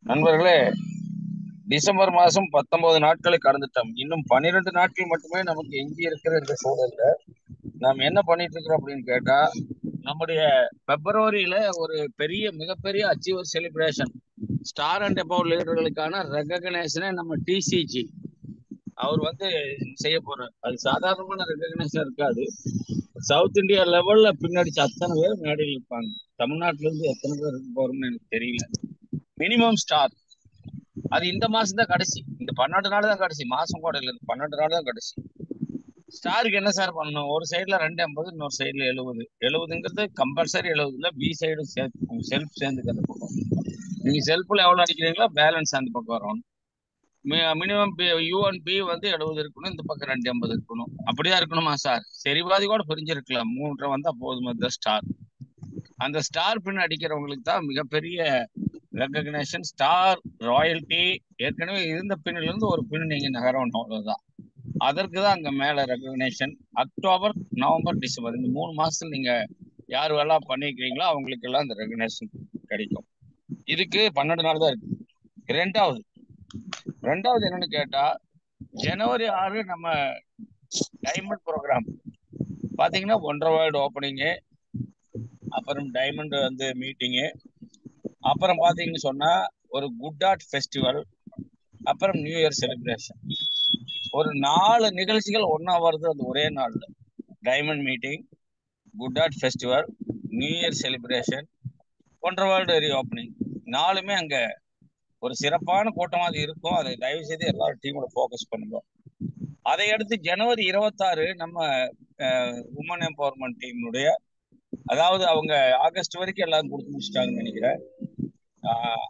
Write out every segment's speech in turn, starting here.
நண்பர்களே, டிசம்பர் மாசம் 19 நாட்களை கடந்துட்டோம். இன்னும் 12 நாட்கள் மட்டுமே நமக்கு எஞ்சி இருக்கிற இந்த சூழல்ல நாம் என்ன பண்ணிட்டு இருக்கிறோம் அப்படின்னு கேட்டா, நம்முடைய பிப்ரவரியில ஒரு மிகப்பெரிய achiever celebration, star and above லீடர்களுக்கான ரெகக்னேஷனை நம்ம டிசிஜி அவர் செய்ய போறார். அது சாதாரணமான ரெகக்னேஷன் இருக்காது. சவுத் இந்தியா லெவல்ல பின்னாடி அத்தனை பேர் மேடையில் இருப்பாங்க. தமிழ்நாட்டுல இருந்து எத்தனை பேர் இருக்க போறோம்னு எனக்கு தெரியல. மினிமம் ஸ்டார் அது இந்த மாசம் தான் கடைசி. இந்த 12 நாள் தான் கடைசி. மாசம் கூட இல்லை, 12 நாள் தான் கடைசி. ஸ்டாருக்கு என்ன சார் பண்ணணும்? ஒரு சைடுல 250, இன்னொரு சைடுல 70. 70ங்கிறது கம்பல்சரி 70 இல்ல, பி சைடு சேர்த்து செல்ஃப் சேர்ந்து அந்த பக்கம். நீங்க செல்ஃப்ல எவ்வளவு அடிக்கிறீங்களோ பேலன்ஸ் அந்த பக்கம் வரும். மினிமம் யூ அண்ட் பி 70 இருக்கணும், இந்த பக்கம் 250 இருக்கணும். அப்படிதான் இருக்கணுமா சார்? சரிபாதி கூட பிரிஞ்சிருக்கலாம். 3 வந்தா போதும். ஸ்டார், அந்த ஸ்டார் பின் அடிக்கிறவங்களுக்கு தான் மிகப்பெரிய ரெகக்னேஷன். ஸ்டார் ராயல்டி ஏற்கனவே இருந்த பின்னில இருந்து ஒரு பின் நீங்க நகரணும், அவ்வளவுதான். அதற்கு தான் அங்க மேல ரெகக்னேஷன். அக்டோபர், நவம்பர், டிசம்பர் இந்த 3 மாசத்துல நீங்க யார் எல்லாம் பண்ணிக்கிறீங்களோ அவங்களுக்கு எல்லாம் இந்த ரெகக்னேஷன் கிடைக்கும். இதுக்கு 12 நாள் தான் இருக்கு. ரெண்டாவது என்னன்னு கேட்டா, ஜனவரி 6 நம்ம டைமண்ட் ப்ரோக்ராம் பாத்தீங்கன்னா, ஒண்டர் வேர்ல்டு ஓப்பனிங்கு, அப்புறம் டைமண்ட் மீட்டிங்கு, அப்புறம் பாத்தீங்கன்னு சொன்னா ஒரு குட் ஆர்ட் ஃபெஸ்டிவல், அப்புறம் நியூ இயர் செலிப்ரேஷன். ஒரு 4 நிகழ்ச்சிகள் ஒன்னா வருது அந்த ஒரே நாள்ல. Diamond meeting, good art festival, new year celebration, wonder world reopening. 4மே அங்க ஒரு சிறப்பான கூட்டமாக இருக்கும். அதை தயவு செய்து எல்லாரும் டீமோட ஃபோக்கஸ் பண்ணுங்க. அதை அடுத்து ஜனவரி 26 நம்ம உமன் எம்பவர்மெண்ட் டீமுடைய, அதாவது அவங்க ஆகஸ்ட் வரைக்கும் எல்லாம் கொடுத்து முடிச்சிட்டாங்கன்னு நினைக்கிறேன்.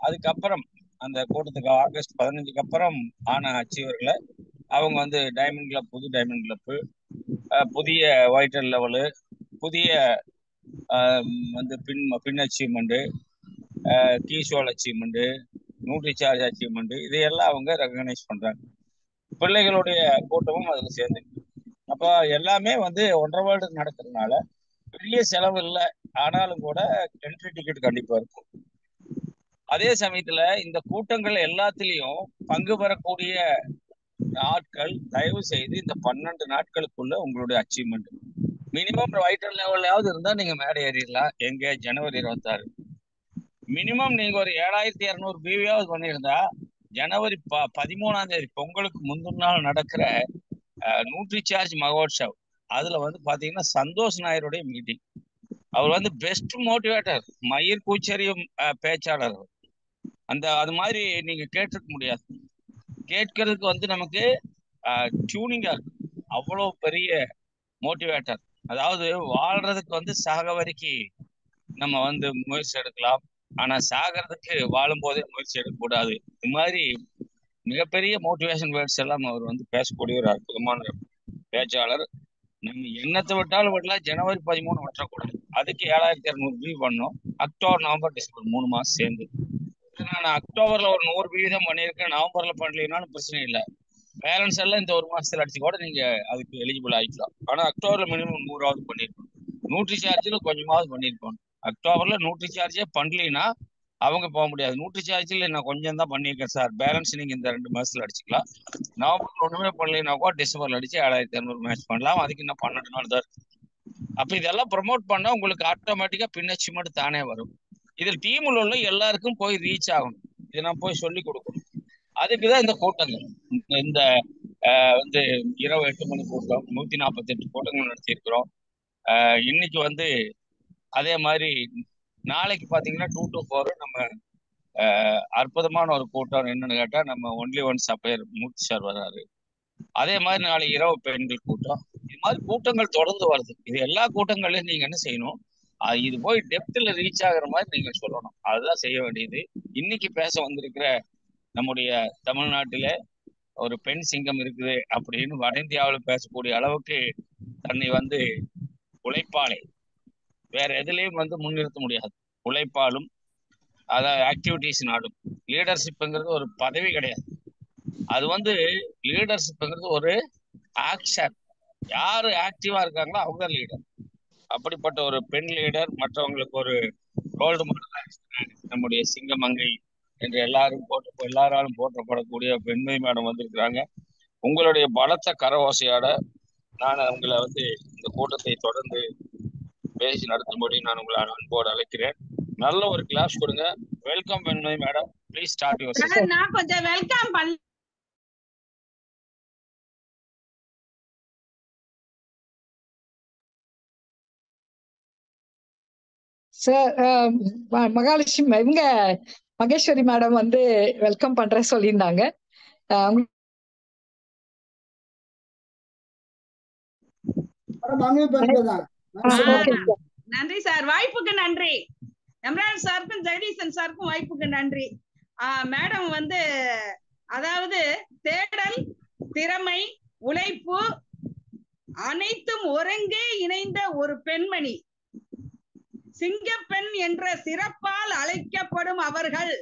அதுக்கப்புறம் அந்த கூட்டத்துக்கு ஆகஸ்ட் 15க்கு அப்புறம் ஆன அச்சீவர்களை அவங்க டைமண்ட் கிளப், புது டைமண்ட் கிளப்பு, புதிய வைட்டல் லெவலு, புதிய பின் அச்சீவ்மெண்ட், கீஷோல் அச்சீவ்மெண்ட், நியூட்ரி சார்ஜ் அச்சீவ்மெண்ட், இதையெல்லாம் அவங்க ரெகனைஸ் பண்றாங்க. பிள்ளைகளுடைய கூட்டமும் அதுல சேர்ந்து. அப்ப எல்லாமே ஒன்றரை வேர்ல்டு நடக்கிறதுனால பெரிய செலவு இல்லை. ஆனாலும் கூட என்ட்ரி டிக்கெட் கண்டிப்பா இருக்கும். அதே சமயத்துல இந்த கூட்டங்கள் எல்லாத்திலையும் பங்கு பெறக்கூடிய ஆட்கள் தயவு செய்து இந்த 12 நாட்களுக்குள்ள உங்களுடைய அச்சீவ்மெண்ட் மினிமம் வைட்டல் லெவல்லாவது இருந்தா நீங்க மேடை ஏறிடலாம். எங்க ஜனவரி 26 மினிமம் நீங்க ஒரு 7200 பிவியாவது பண்ணியிருந்தா, ஜனவரி 13ஆம் தேதி பொங்கலுக்கு முந்தின நாள் நடக்கிற நியூட்ரி சார்ஜ் மகோத்சவ், அதுல பாத்தீங்கன்னா சந்தோஷ் நாயருடைய மீட்டிங். அவர் பெஸ்ட் மோட்டிவேட்டர், மயிர் கூச்சரியும் பேச்சாளர். அது மாதிரி நீங்க கேட்டிருக்க முடியாது. கேட்கறதுக்கு நமக்கு டியூனிங்கா இருக்கு. அவ்வளவு பெரிய மோட்டிவேட்டர். அதாவது வாழ்றதுக்கு சாகவரிக்கு நம்ம முயற்சி எடுக்கலாம், ஆனா சாகிறதுக்கு வாழும் போதே முயற்சி எடுக்கக்கூடாது. இது மாதிரி மிகப்பெரிய மோட்டிவேஷன் வேர்ட்ஸ் எல்லாம் அவர் பேசக்கூடிய ஒரு அற்புதமான பேச்சாளர். நம்ம எண்ணத்தை விட்டாலும் விடலாம், ஜனவரி 13 விட்டுறக்கூடாது. அதுக்கு 7200 பிவி பண்ணோம். அக்டோபர், நவம்பர், டிசம்பர் 3 மாசம் சேர்ந்து. நான் அக்டோபர்ல ஒரு 100 பிவி தான் பண்ணியிருக்கேன். நவம்பர்ல பண்ணலனாலும் பிரச்சனை இல்லை. பேலன்ஸ் எல்லாம் இந்த ஒரு மாசத்துல அடிச்சு கூட நீங்க அதுக்கு எலிஜிபிள் ஆயிக்கலாம். ஆனா அக்டோபர்ல மினிமம் 100ஆவது பண்ணிருக்கணும். நியூட்ரி சார்ஜ்ல கொஞ்சமாவது பண்ணிருக்கணும். அக்டோபர்ல நியூட்ரி சார்ஜே பண்ணலனா அவங்க போக முடியாது. நியூட்ரி சார்ஜ்ல நான் கொஞ்சம் தான் பண்ணியிருக்கேன் சார், பேலன்ஸ் நீங்க இந்த 2 மாசத்துல அடிச்சுக்கலாம். நவம்பர் ஒண்ணுமே பண்ணலைன்னா கூட டிசம்பர்ல அடிச்சு 7200 மேட்ச் பண்ணலாம். அதுக்கு இன்னும் 12 நாள் தான் இருக்கு. அப்ப இதெல்லாம் ப்ரொமோட் பண்ணா உங்களுக்கு ஆட்டோமேட்டிக்கா பின் அச்சீவ்மெண்ட் தானே வரும். இதில் டீம்ல உள்ள எல்லாருக்கும் போய் ரீச் ஆகணும். இதை நான் போய் சொல்லி கொடுக்கணும். அதுக்குதான் இந்த கூட்டங்கள். இந்த இரவு 8 மணி கூட்டம் 148 கூட்டங்கள் நடத்தியிருக்கிறோம். இன்னைக்கு அதே மாதிரி நாளைக்கு பாத்தீங்கன்னா 2 to 4 நம்ம அற்புதமான ஒரு கூட்டம். என்னன்னு கேட்டா, நம்ம ஒன்லி ஒன் சப்பையர் மூர்த்தி சார் வர்றாரு. அதே மாதிரி நாளைக்கு இரவு பெண்கள் கூட்டம். இது மாதிரி கூட்டங்கள் தொடர்ந்து வருது. இது எல்லா கூட்டங்களையும் நீங்க என்ன செய்யணும், இது போய் டெப்த்ல ரீச் ஆகுற மாதிரி நீங்க சொல்லணும். அதுதான் செய்ய வேண்டியது. இன்னைக்கு பேச வந்திருக்கிற நம்முடைய தமிழ்நாட்டில ஒரு பெண் சிங்கம் இருக்குது அப்படின்னு வட இந்தியாவில் பேசக்கூடிய அளவுக்கு தன்னை உழைப்பாளை வேற எதுலயும் முன்னிறுத்த முடியாது. உழைப்பாலும், அதாவது ஆக்டிவிட்டிஸ் நாடும். லீடர்ஷிப்ங்கிறது ஒரு பதவி கிடையாது. அது லீடர்ஷிப்ங்கிறது ஒரு ஆக்ஷன். யாரு ஆக்டிவா இருக்காங்களோ அவங்க தான் லீடர். அப்படிப்பட்ட ஒரு பெண் லீடர் மற்றவங்களுக்கு ஒரு ரோல் மாடல் நம்முடைய சிங்கமங்கை என்று எல்லாராலும் போற்றப்படக்கூடிய பெண்மை மேடம் வந்திருக்கிறாங்க. உங்களுடைய பலத்த கரவோசையோட நான் உங்களை இந்த கூட்டத்தை தொடர்ந்து பேசி நடத்தும்படி நான் உங்களை அன்போடு அழைக்கிறேன். நல்ல ஒரு கிளாஸ் கொடுங்க. வெல்கம் பெண்மை madam, please start your session. நான் கொஞ்சம் வெல்கம் பண்ண சார். மகாலட்சுமி இவங்க மகேஸ்வரி மேடம் வெல்கம் பண்ற சொல்லியிருந்தாங்க. நன்றி சார், வாய்ப்புக்கு நன்றி. எம்ரான் சாருக்கும் ஜெகதீசன் சாருக்கும் வாய்ப்புக்கு நன்றி. மேடம் அதாவது தேடல், திறமை, உழைப்பு அனைத்தும் ஒருங்கே இணைந்த ஒரு பெண்மணி. சிங்கப்பெண் என்ற சிறப்பால் அழைக்கப்படும் அவர்கள்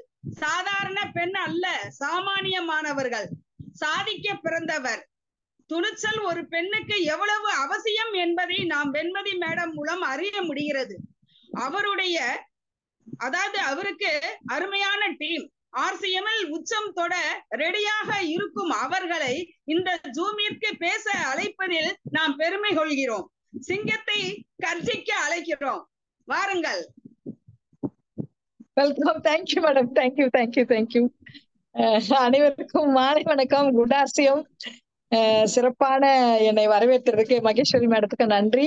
சாதாரண பெண் அல்ல, சாமானியமானவர்கள், சாதிக்க பிறந்தவர். துணிச்சல் ஒரு பெண்ணுக்கு எவ்வளவு அவசியம் என்பதை நாம் வெண்மதி மேடம் மூலம் அறிய முடிகிறது. அவருக்கு அருமையான டீம். RCMல் உச்சம் தொட ரெடியாக இருக்கும் அவர்களை இந்த ஜூமிற்கு பேச அழைப்பதில் நாம் பெருமை கொள்கிறோம். சிங்கத்தை கர்ஜிக்க அழைக்கிறோம். வாருங்கள். வெல்கம். Thank you madam. தேங்க்யூ. அனைவருக்கும் மாலை வணக்கம். குட் ஆசியம். சிறப்பான என்னை வரவேற்றதுக்கு மகேஸ்வரி மேடத்துக்கு நன்றி.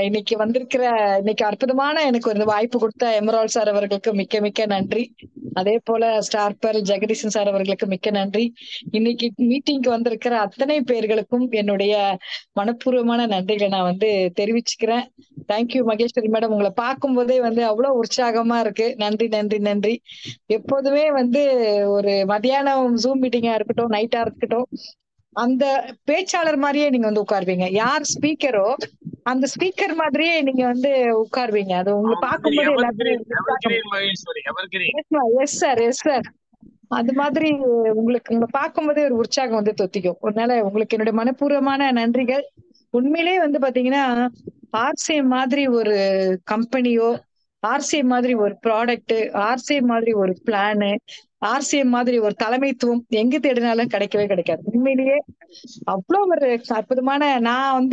இன்னைக்கு அற்புதமான எனக்கு ஒரு வாய்ப்பு கொடுத்த எமரால்ட் சார் அவர்களுக்கு மிக்க மிக்க நன்றி. அதே போல ஸ்டார்பர் ஜெகதீசன் சார் அவர்களுக்கு மிக்க நன்றி. இன்னைக்கு மீட்டிங்க்கு வந்திருக்கிற அத்தனை பேர்களுக்கும் என்னுடைய மனப்பூர்வமான நன்றிகளை நான் தெரிவிச்சுக்கிறேன். Thank you Maheswari madam. உங்களை பார்க்கும் போதே அவ்வளவு உற்சாகமா இருக்கு. நன்றி. எப்போதுமே ஒரு மத்தியானம் ஜூம் மீட்டிங்கா இருக்கட்டும், நைட்டா இருக்கட்டும், அந்த பேச்சாளர் மாதிரியே நீங்க உட்காருவீங்க. யார் ஸ்பீக்கரோ அந்த ஸ்பீக்கர் மாதிரியே நீங்க உட்காருவீங்க. அது உங்களை பார்க்கும்போது சார் அது மாதிரி உங்களை பார்க்கும்போதே ஒரு உற்சாகம் தொத்திக்கும். அதனால உங்களுக்கு என்னுடைய மனப்பூர்வமான நன்றிகள். உண்மையிலே பாத்தீங்கன்னா RCM மாதிரி ஒரு கம்பெனியோ, RCM மாதிரி ஒரு ப்ராடக்ட், RCM மாதிரி ஒரு பிளானு, RCM மாதிரி ஒரு தலைமைத்துவம் எங்க தேடினாலும் கிடைக்கவே கிடைக்காது. உண்மையிலேயே அவ்வளவு ஒரு அற்புதமான நான்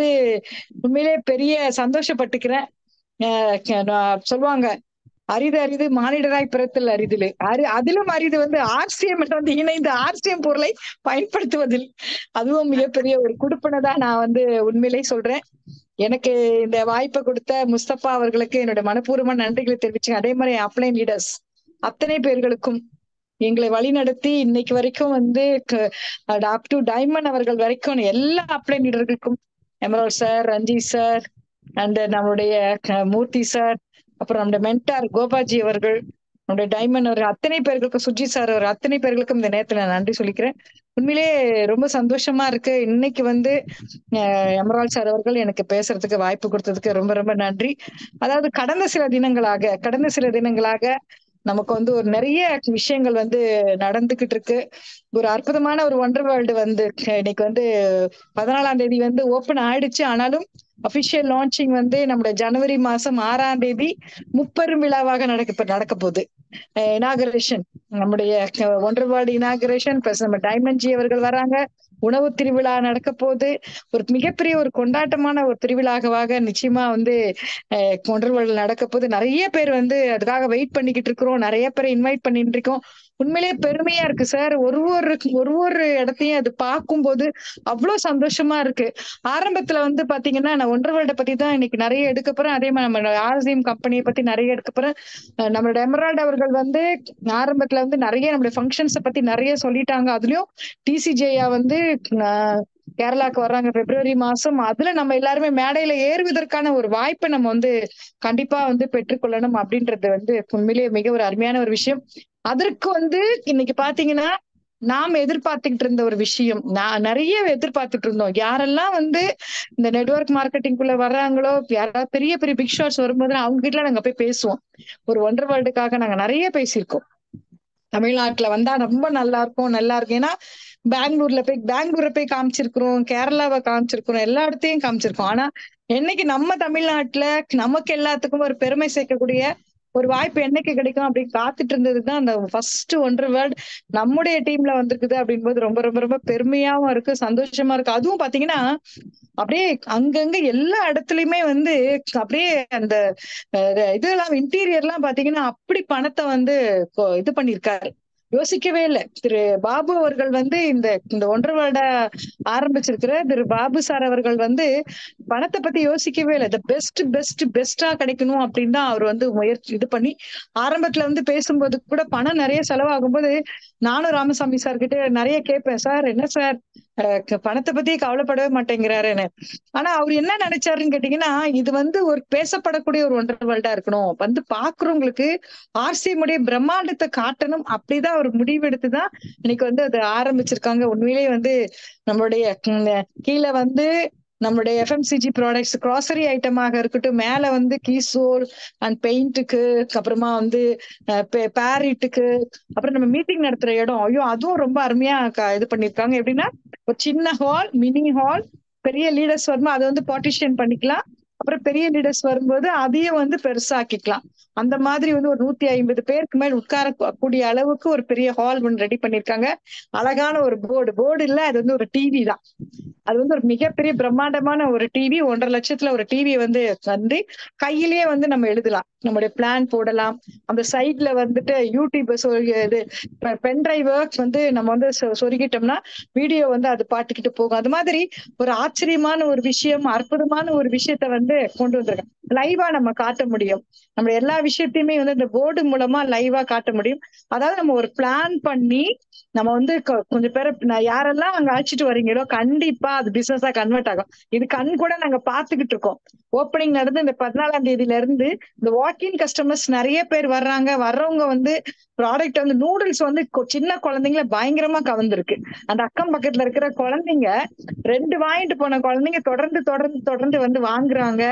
உண்மையிலேயே பெரிய சந்தோஷப்பட்டுக்கிறேன். சொல்லுவாங்க அரிது மானிடராய் பிறத்தல் அரிதில். அதிலும் அரிது RCM இணைந்த RCM பொருளை பயன்படுத்துவதில். அதுவும் மிகப்பெரிய ஒரு குடுப்பினைதான் நான் உண்மையிலேயே சொல்றேன். எனக்கு இந்த வாய்ப்பை கொடுத்த முஸ்தபா அவர்களுக்கு என்னோட மனப்பூர்வமான நன்றிகளை தெரிவிச்சுங்க. அதே மாதிரி அப்ளைன் லீடர்ஸ் அத்தனை பேர்களுக்கும் எங்களை வழி நடத்தி இன்னைக்கு வரைக்கும் அப் டு டைமண்ட் அவர்கள் வரைக்கும் எல்லா அப்ளைன் லீடர்களுக்கும், emerald sir, Ranjith sir, and நம்மளுடைய மூர்த்தி சார், அப்புறம் நம்முடைய மென்டார் கோபாஜி அவர்கள், நம்முடைய டைமண்ட் அவர்கள், அத்தனை பேர்களுக்கும், சுஜித் சார் அவர் அத்தனை பேர்களுக்கும் இந்த நேரத்துல நான் நன்றி சொல்லிக்கிறேன். உண்மையிலே ரொம்ப சந்தோஷமா இருக்கு. இன்னைக்கு எமரால்ட் சார் அவர்கள் எனக்கு பேசுறதுக்கு வாய்ப்பு கொடுத்ததுக்கு ரொம்ப ரொம்ப நன்றி. அதாவது கடந்த சில தினங்களாக நமக்கு ஒரு நிறைய விஷயங்கள் நடந்துகிட்டு இருக்கு. ஒரு அற்புதமான ஒரு ஒண்டர் வேர்ல்டு இன்னைக்கு 14ஆம் தேதி ஓபன் ஆயிடுச்சு. ஆனாலும் அபிஷியல் லான்ச்சிங் நம்முடைய ஜனவரி மாசம் 6ஆம் தேதி முப்பெரும் விழாவாக நடக்க போகுது. இனாகரேஷன், நம்முடைய ஒண்டர் வேர்ல்டு இனாகரேஷன் பிளஸ் நம்ம டைமண்ட் ஜி அவர்கள் வராங்க. உணவு திருவிழா நடக்க போகுது. ஒரு மிகப்பெரிய ஒரு கொண்டாட்டமான ஒரு திருவிழாவாக நிச்சயமா ஒண்டர் வேர்ல்டு நடக்க போகுது. நிறைய பேர் அதுக்காக வெயிட் பண்ணிக்கிட்டு இருக்கிறோம். நிறைய பேரை இன்வைட் பண்ணிட்டு இருக்கோம். உண்மையிலேயே பெருமையா இருக்கு சார். ஒரு இடத்தையும் அது பார்க்கும்போது அவ்வளவு சந்தோஷமா இருக்கு. ஆரம்பத்துல பாத்தீங்கன்னா நான் ஒண்டர் வேர்ல்ட பத்தி தான் இன்னைக்கு நிறைய எடுக்க போறேன். அதே மாதிரி நம்ம RCM கம்பெனியை பத்தி நிறைய எடுக்க போறேன். நம்மளோட எமரால்ட் அவர்கள் ஆரம்பத்துல நிறைய நம்மளுடைய ஃபங்க்ஷன்ஸை பத்தி நிறைய சொல்லிட்டாங்க. அதுலயும் TCJயா கேரளாக்கு வர்றாங்க பிப்ரவரி மாசம். அதுல நம்ம எல்லாருமே மேடையில ஏறுவதற்கான ஒரு வாய்ப்பை நம்ம கண்டிப்பா பெற்றுக்கொள்ளணும் அப்படின்றது உண்மையிலேயே மிக ஒரு அருமையான ஒரு விஷயம். அதற்கு இன்னைக்கு பாத்தீங்கன்னா நாம் எதிர்பார்த்துக்கிட்டு இருந்த ஒரு விஷயம், நான் நிறைய எதிர்பார்த்துட்டு இருந்தோம். யாரெல்லாம் இந்த நெட்வொர்க் மார்க்கெட்டிங்குள்ள வர்றாங்களோ, யாராவது பெரிய பெரிய பிக் ஷாட்ஸ் வரும்போது அவங்க கிட்ட நாங்க போய் பேசுவோம். ஒரு ஒண்டர் வேர்ல்டுக்காக நாங்க நிறைய பேசியிருக்கோம். தமிழ்நாட்டுல வந்தா ரொம்ப நல்லா இருக்கும். ஏன்னா பெங்களூரை போய் காமிச்சிருக்கிறோம், கேரளாவை காமிச்சிருக்கிறோம், எல்லா இடத்தையும் காமிச்சிருக்கோம். ஆனா என்னைக்கு நம்ம தமிழ்நாட்டுல நமக்கு எல்லாத்துக்கும் ஒரு பெருமை சேர்க்கக்கூடிய ஒரு வாய்ப்பு என்னைக்கு கிடைக்கும் அப்படின்னு காத்துட்டு இருந்ததுதான் அந்த ஃபர்ஸ்ட் ஒன்றரை வேர்ல்ட் நம்முடைய டீம்ல வந்திருக்குது அப்படின்போது ரொம்ப ரொம்ப ரொம்ப பெருமையாவும் இருக்கு, சந்தோஷமா இருக்கு. அதுவும் பாத்தீங்கன்னா அப்படியே அங்கங்க எல்லா இடத்துலயுமே வந்து அப்படியே அந்த இதெல்லாம் இன்டீரியர்லாம் பாத்தீங்கன்னா அப்படி பணத்தை வந்து இது பண்ணிருக்காரு. யோசிக்கவே இல்லை. திரு பாபு அவர்கள் வந்து இந்த இந்த ஒன்றரை வருட ஆரம்பிச்சிருக்கிற திரு பாபு சார் அவர்கள் வந்து பணத்தை பத்தி யோசிக்கவே இல்லை. பெஸ்ட் பெஸ்ட் பெஸ்டா கிடைக்கணும் அப்படின்னு தான் அவர் வந்து முயற்சி இது பண்ணி ஆரம்பத்துல வந்து பேசும்போது கூட பணம் நிறைய செலவாகும் போது நானும் ராமசாமி சார் கிட்ட நிறைய கேட்பேன், சார் என்ன சார் பணத்தை பத்தி கவலைப்படவே மாட்டேங்கிறாருன்னு. ஆனா அவர் என்ன நினைச்சாருன்னு கேட்டீங்கன்னா, இது வந்து ஒரு பேசப்படக்கூடிய ஒரு ஒன்றரை வேர்ல்டா இருக்கணும், வந்து பாக்குறவங்களுக்கு ஆர்சிஎம்முடைய பிரம்மாண்டத்தை காட்டணும், அப்படிதான் ஒரு முடிவெடுத்துதான் இன்னைக்கு வந்து அது ஆரம்பிச்சிருக்காங்க. உண்மையிலேயே வந்து நம்மளுடைய கீழே வந்து நம்மளுடைய எஃப்எம்சிஜி ப்ராடக்ட்ஸ் கிராசரி ஐட்டமாக இருக்கட்டும், மேல வந்து கீசோல் அண்ட் பெயிண்ட்டுக்கு, அப்புறமா வந்து பேரிட்டுக்கு, அப்புறம் நம்ம மீட்டிங் நடத்துற இடம், ஐயோ அதுவும் ரொம்ப அருமையா இது பண்ணிருக்காங்க. எப்படின்னா ஒரு சின்ன ஹால், மினி ஹால், பெரிய லீடர்ஸ் வரும்போது அதை வந்து பார்ட்டிஷன் பண்ணிக்கலாம், அப்புறம் பெரிய லீடர்ஸ் வரும்போது அதையும் வந்து பெருசாக்கிக்கலாம். அந்த மாதிரி வந்து ஒரு 150 பேருக்கு மேல் உட்கார கூடிய அளவுக்கு ஒரு பெரிய ஹால் ஒன்று ரெடி பண்ணிருக்காங்க. அழகான ஒரு போர்டு இல்ல, அது வந்து ஒரு டிவி தான். அது வந்து ஒரு மிகப்பெரிய பிரம்மாண்டமான ஒரு டிவி, 1,50,000 ஒரு டிவி வந்து கையிலேயே வந்து நம்ம எழுதலாம், நம்மளுடைய பிளான் போடலாம். அந்த சைட்ல வந்துட்டு யூடியூப் இது பென்டிரைவ் வந்து நம்ம வந்து சொருகிட்டோம்னா வீடியோ வந்து அது பாட்டுக்கிட்டு போகும். அது மாதிரி ஒரு ஆச்சரியமான ஒரு விஷயம், அற்புதமான ஒரு விஷயத்த வந்து கொண்டு வந்திருக்கேன். லைவா நம்ம காட்ட முடியும், நம்ம எல்லா விஷயத்தையுமே வந்து இந்த போர்டு மூலமா லைவா காட்ட முடியும். அதாவது நம்ம ஒரு பிளான் பண்ணி நம்ம வந்து கொஞ்சம் பேரை யாரெல்லாம் அங்க அழைச்சிட்டு வரீங்களோ கண்டிப்பா அது பிசினஸா கன்வெர்ட் ஆகும். இது கண் கூட நாங்க பாத்துக்கிட்டு இருக்கோம். ஓப்பனிங் நடந்து இந்த 14ஆம் தேதியில இருந்து இந்த வாக்கின் கஸ்டமர்ஸ் நிறைய பேர் வர்றாங்க. வர்றவங்க வந்து ப்ராடக்ட் வந்து நூடுல்ஸ் வந்து சின்ன குழந்தைங்கள பயங்கரமா கவர்ந்துருக்கு. அந்த அக்கம் பக்கத்துல இருக்கிற குழந்தைங்க 2 வாங்கிட்டு போன குழந்தைங்க தொடர்ந்து தொடர்ந்து தொடர்ந்து வந்து வாங்குறாங்க.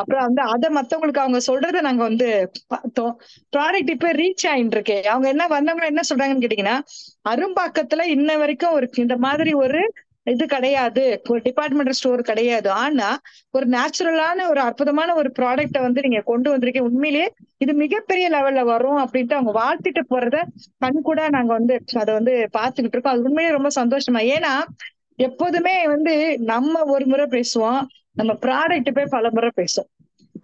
அப்புறம் வந்து அதை மத்தவங்களுக்கு அவங்க சொல்றதை நாங்க வந்து பார்த்தோம். ப்ராடக்ட் இப்ப ரீச் ஆயிட்டு இருக்கு. அவங்க என்ன வந்தவங்க என்ன சொல்றாங்கன்னு கேட்டீங்கன்னா, அரும்பாக்கத்துல இன்ன வரைக்கும் ஒரு இந்த மாதிரி ஒரு இது கிடையாது, ஒரு டிபார்ட்மெண்டல் ஸ்டோர் கிடையாது, ஆனா ஒரு நேச்சுரலான ஒரு அற்புதமான ஒரு ப்ராடக்ட வந்து நீங்க கொண்டு வந்திருக்கீங்க, உண்மையிலேயே இது மிகப்பெரிய லெவல்ல வரும் அப்படின்ட்டு அவங்க வாழ்த்திட்டு போறத கண் கூட நாங்க வந்து அதை வந்து பாத்துக்கிட்டு இருக்கோம். அது உண்மையிலேயே ரொம்ப சந்தோஷமா. ஏன்னா எப்போதுமே வந்து நம்ம ஒரு முறை பேசுவோம், நம்ம ப்ராடக்ட் போய் பல முறை பேசும்,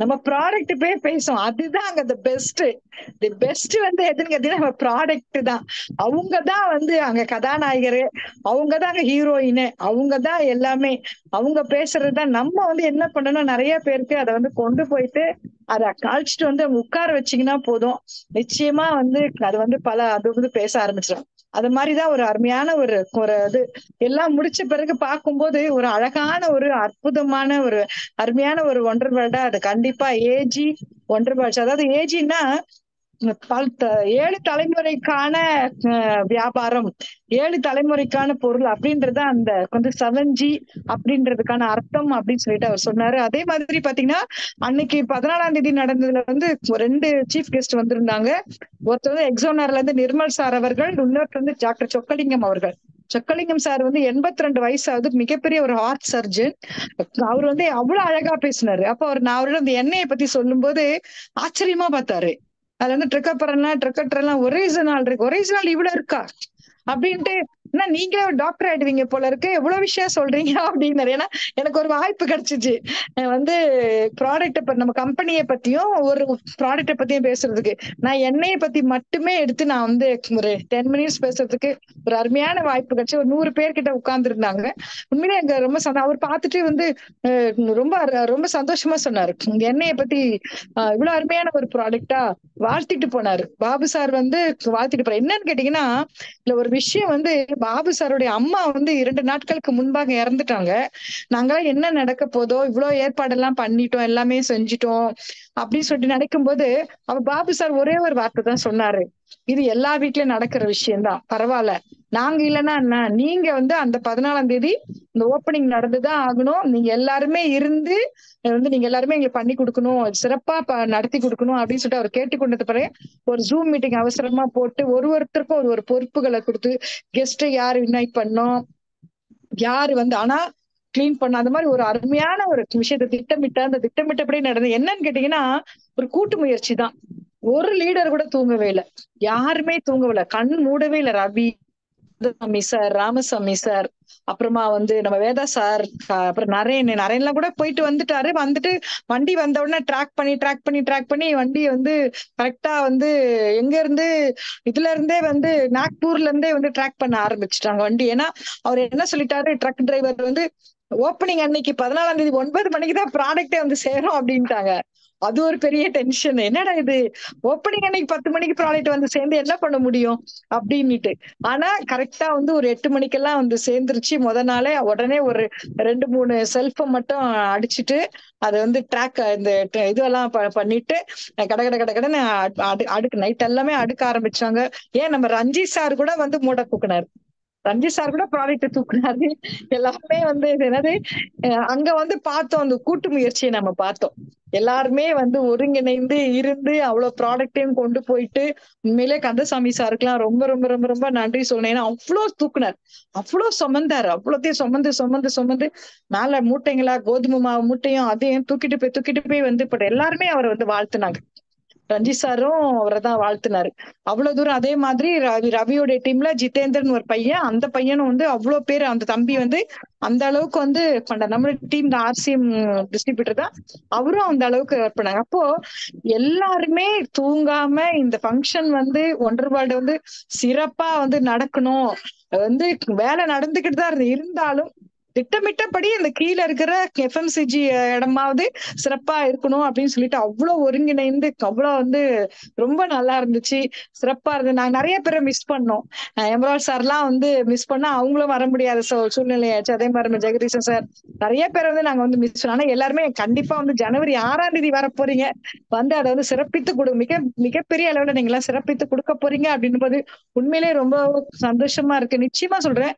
நம்ம ப்ராடக்ட் போய் பேசும், அதுதான் அங்க தி பெஸ்ட் வந்து எதுன்னு கேட்டீங்கன்னா நம்ம ப்ராடக்ட் தான். அவங்கதான் வந்து அங்க கதாநாயகரு, அவங்கதான் அங்க ஹீரோயின், அவங்கதான் எல்லாமே. அவங்க பேசுறதுதான் நம்ம வந்து என்ன பண்ணணும், நிறைய பேருக்கு அதை வந்து கொண்டு போயிட்டு அதை கழிச்சிட்டு வந்து அவங்க உட்கார வச்சீங்கன்னா போதும், நிச்சயமா வந்து அது வந்து அது வந்து பேச ஆரம்பிச்சிடும். அது மாதிரிதான் ஒரு அருமையான ஒரு இது எல்லாம் முடிச்ச பிறகு பார்க்கும்போது ஒரு அழகான ஒரு அற்புதமான ஒரு அருமையான ஒரு ஒன்றரை வருடா அது கண்டிப்பா ஏஜி ஒன்றரை வருஷம். அதாவது ஏஜின்னா 7 தலைமுறைக்கான வியாபாரம், 7 தலைமுறைக்கான பொருள் அப்படின்றது அந்த கொஞ்சம் 7G அப்படின்றதுக்கான அர்த்தம் அப்படின்னு சொல்லிட்டு அவர் சொன்னாரு. அதே மாதிரி பாத்தீங்கன்னா அன்னைக்கு 14ஆம் தேதி நடந்ததுல வந்து 2 சீஃப் கெஸ்ட் வந்திருந்தாங்க. ஒருத்தர் வந்து எக்ஸோனர்ல இருந்து நிர்மல் சார் அவர்கள், இன்னொருத்தர் வந்து டாக்டர் சொக்கலிங்கம் அவர்கள். சொக்கலிங்கம் சார் வந்து 82 வயசாவது, மிகப்பெரிய ஒரு ஹார்ட் சர்ஜன். அவர் வந்து அவ்வளவு அழகா பேசினாரு. அப்ப நான் அவரோட அந்த எண்ணெயை பத்தி சொல்லும் போது ஆச்சரியமா பார்த்தாரு. அதுல வந்து ட்ரிக்கட்டர்லாம் ஒரிஜினல் இருக்கு, ஒரிஜினல் இவ்வளவு இருக்கா அப்படின்ட்டு, என்ன நீங்களே ஒரு டாக்டர் ஆயிடுவீங்க போல இருக்கு, எவ்வளவு விஷயம் சொல்றீங்க அப்படின்னாரு. ஏன்னா எனக்கு ஒரு வாய்ப்பு கிடைச்சிச்சு வந்து ப்ராடக்ட் நம்ம கம்பெனியை பத்தியும் ஒரு ப்ராடக்ட பத்தியும் பேசுறதுக்கு. நான் எண்ணெயை பத்தி மட்டுமே எடுத்து நான் வந்து ஒரு 10 மினிட்ஸ் பேசுறதுக்கு ஒரு அருமையான வாய்ப்பு கிடைச்சு. ஒரு 100 பேர்கிட்ட உட்கார்ந்து இருந்தாங்க. உண்மையிலே எங்க ரொம்ப அவர் பார்த்துட்டு வந்து ரொம்ப ரொம்ப சந்தோஷமா சொன்னாரு. எண்ணெயை பத்தி இவ்வளவு அருமையான ஒரு ப்ராடக்டா வாழ்த்திட்டு போனாரு. பாபு சார் வந்து வாழ்த்திட்டு போறாரு. என்னன்னு கேட்டீங்கன்னா, இல்ல ஒரு விஷயம் வந்து பாபு சாருடைய அம்மா வந்து 2 நாட்களுக்கு முன்பாக இறந்துட்டாங்க. நாங்க என்ன நடக்க போதோ, இவ்வளவு ஏற்பாடெல்லாம் பண்ணிட்டோம், எல்லாமே செஞ்சுட்டோம் அப்படின்னு சொல்லிட்டு நினைக்கும் போது அவர் பாபு சார் ஒரே ஒரு வார்த்தை தான் சொன்னாரு, இது எல்லா வீட்லயும் நடக்கிற விஷயம்தான், பரவாயில்ல, நாங்க இல்லைன்னா என்ன, நீங்க வந்து அந்த 14ஆம் தேதி இந்த ஓப்பனிங் நடந்துதான் ஆகணும், நீங்க எல்லாருமே இருந்து வந்து நீங்க எல்லாருமே எங்களுக்கு பண்ணி கொடுக்கணும், சிறப்பா நடத்தி கொடுக்கணும் அப்படின்னு சொல்லிட்டு அவர் கேட்டுக்கொண்டது பிறகு ஒரு ஜூம் மீட்டிங் அவசரமா போட்டு ஒருத்தருக்கும் ஒரு பொறுப்புகளை கொடுத்து, கெஸ்ட் யாரு இன்வைட் பண்ணோம், யாரு வந்து ஆனா கிளீன் பண்ண, அந்த மாதிரி ஒரு அருமையான ஒரு விஷயத்தை திட்டமிட்டபடி நடந்தது. என்னன்னு கேட்டீங்கன்னா ஒரு கூட்டு முயற்சி தான். ஒரு லீடர் கூட தூங்கவே இல்லை. யாருமே தூங்கவே இல்லை. கண் மூடவே இல்லை. ரவி சாமி சார், ராமசாமி சார், அப்புறமா வந்து நம்ம வேதா சார், அப்புறம் நரேன்லாம் கூட போயிட்டு வந்துட்டாரு. வந்துட்டு வண்டி வந்த உடனே ட்ராக் பண்ணி வண்டியை வந்து கரெக்டா வந்து எங்க இருந்து இதுல இருந்தே வந்து நாக்பூர்ல இருந்தே வந்து ட்ராக் பண்ண ஆரம்பிச்சுட்டாங்க வண்டி. ஏன்னா அவர் என்ன சொல்லிட்டாரு, ட்ரக் டிரைவர் வந்து ஓப்பனிங் அன்னைக்கு 14ஆம் தேதி 9 மணிக்கு தான் ப்ராடக்டே வந்து சேரும் அப்படின்ட்டாங்க. அது ஒரு பெரிய டென்ஷன். என்னடா இது, ஓப்பனிங் அன்னைக்கு 10 மணிக்கு ப்ராடக்ட் வந்து சேர்ந்து என்ன பண்ண முடியும் அப்படின்னுட்டு. ஆனா கரெக்டா வந்து ஒரு 8 மணிக்கெல்லாம் வந்து சேர்ந்துருச்சு. நாளே உடனே ஒரு 2-3 செல்ஃபை மட்டும் அடிச்சுட்டு அதை வந்து ட்ராக் இந்த இதெல்லாம் பண்ணிட்டு கடன்னு அடுக்கு நைட் எல்லாமே அடுக்க ஆரம்பிச்சாங்க. ஏன் நம்ம ரஞ்சித் சார் கூட வந்து மூட தூக்குனாரு. ரஞ்சித் சார் கூட ப்ராடக்ட் தூக்குனாரு. எல்லாருமே வந்து என்னது அங்க வந்து பார்த்தோம், அந்த கூட்டு முயற்சியை நம்ம பார்த்தோம். எல்லாருமே வந்து ஒருங்கிணைந்து இருந்து அவ்வளவு ப்ராடக்டையும் கொண்டு போயிட்டு உண்மையிலே கந்தசாமி சாருக்குலாம் ரொம்ப ரொம்ப ரொம்ப ரொம்ப நன்றி சொல்லணும். ஏன்னா அவ்வளவு தூக்குனார், அவ்வளவு சுமந்தாரு, அவ்வளோத்தையும் சுமந்து மேல மூட்டைங்களா கோதுமை மாவு மூட்டையும் அதையும் தூக்கிட்டு போய் வந்து இப்ப எல்லாருமே அவரை வந்து வாழ்த்துனாங்க. ரஞ்சித் சாரும் அவரை தான் வாழ்த்துனாரு. அவ்வளவு தூரம். அதே மாதிரி ரவியோட டீம்ல ஜிதேந்திரன் ஒரு பையன், அந்த பையனும் வந்து அவ்வளவு பேர், அந்த தம்பி வந்து அந்த அளவுக்கு வந்து பண்ண நம்ம டீம் ஆர்சிஎம் டிஸ்ட்ரிபியூட்டர் தான், அவரும் அந்த அளவுக்கு ஒர்க் பண்ணாங்க. அப்போ எல்லாருமே தூங்காம இந்த ஃபங்க்ஷன் வந்து ஒண்டர் வேர்ல்டு வந்து சிறப்பா வந்து நடக்கணும், வந்து வேலை நடந்துகிட்டு தான் இருந்தாலும் திட்டமிட்டபடி அந்த கீழே இருக்கிற எஃப்எம்சிஜி இடமாவது சிறப்பா இருக்கணும் அப்படின்னு சொல்லிட்டு அவ்வளவு ஒருங்கிணைந்து அவ்வளவு வந்து ரொம்ப நல்லா இருந்துச்சு, சிறப்பா இருந்தது. நாங்க நிறைய பேரை மிஸ் பண்ணோம். எம்ரால் சார்லாம் வந்து மிஸ் பண்ணா அவங்களும் வர முடியாத சூழ்நிலையாச்சு. அதே மாதிரி ஜெகதீசன் சார், நிறைய பேர் வந்து நாங்க வந்து மிஸ் பண்ணோம். ஆனா எல்லாருமே கண்டிப்பா வந்து ஜனவரி 6ஆம் தேதி வர போறீங்க, வந்து அதை வந்து சிறப்பித்து மிகப்பெரிய அளவுல நீங்க எல்லாம் சிறப்பித்து கொடுக்க போறீங்க அப்படின்னும் போது உண்மையிலேயே ரொம்ப சந்தோஷமா இருக்கு. நிச்சயமா சொல்றேன்,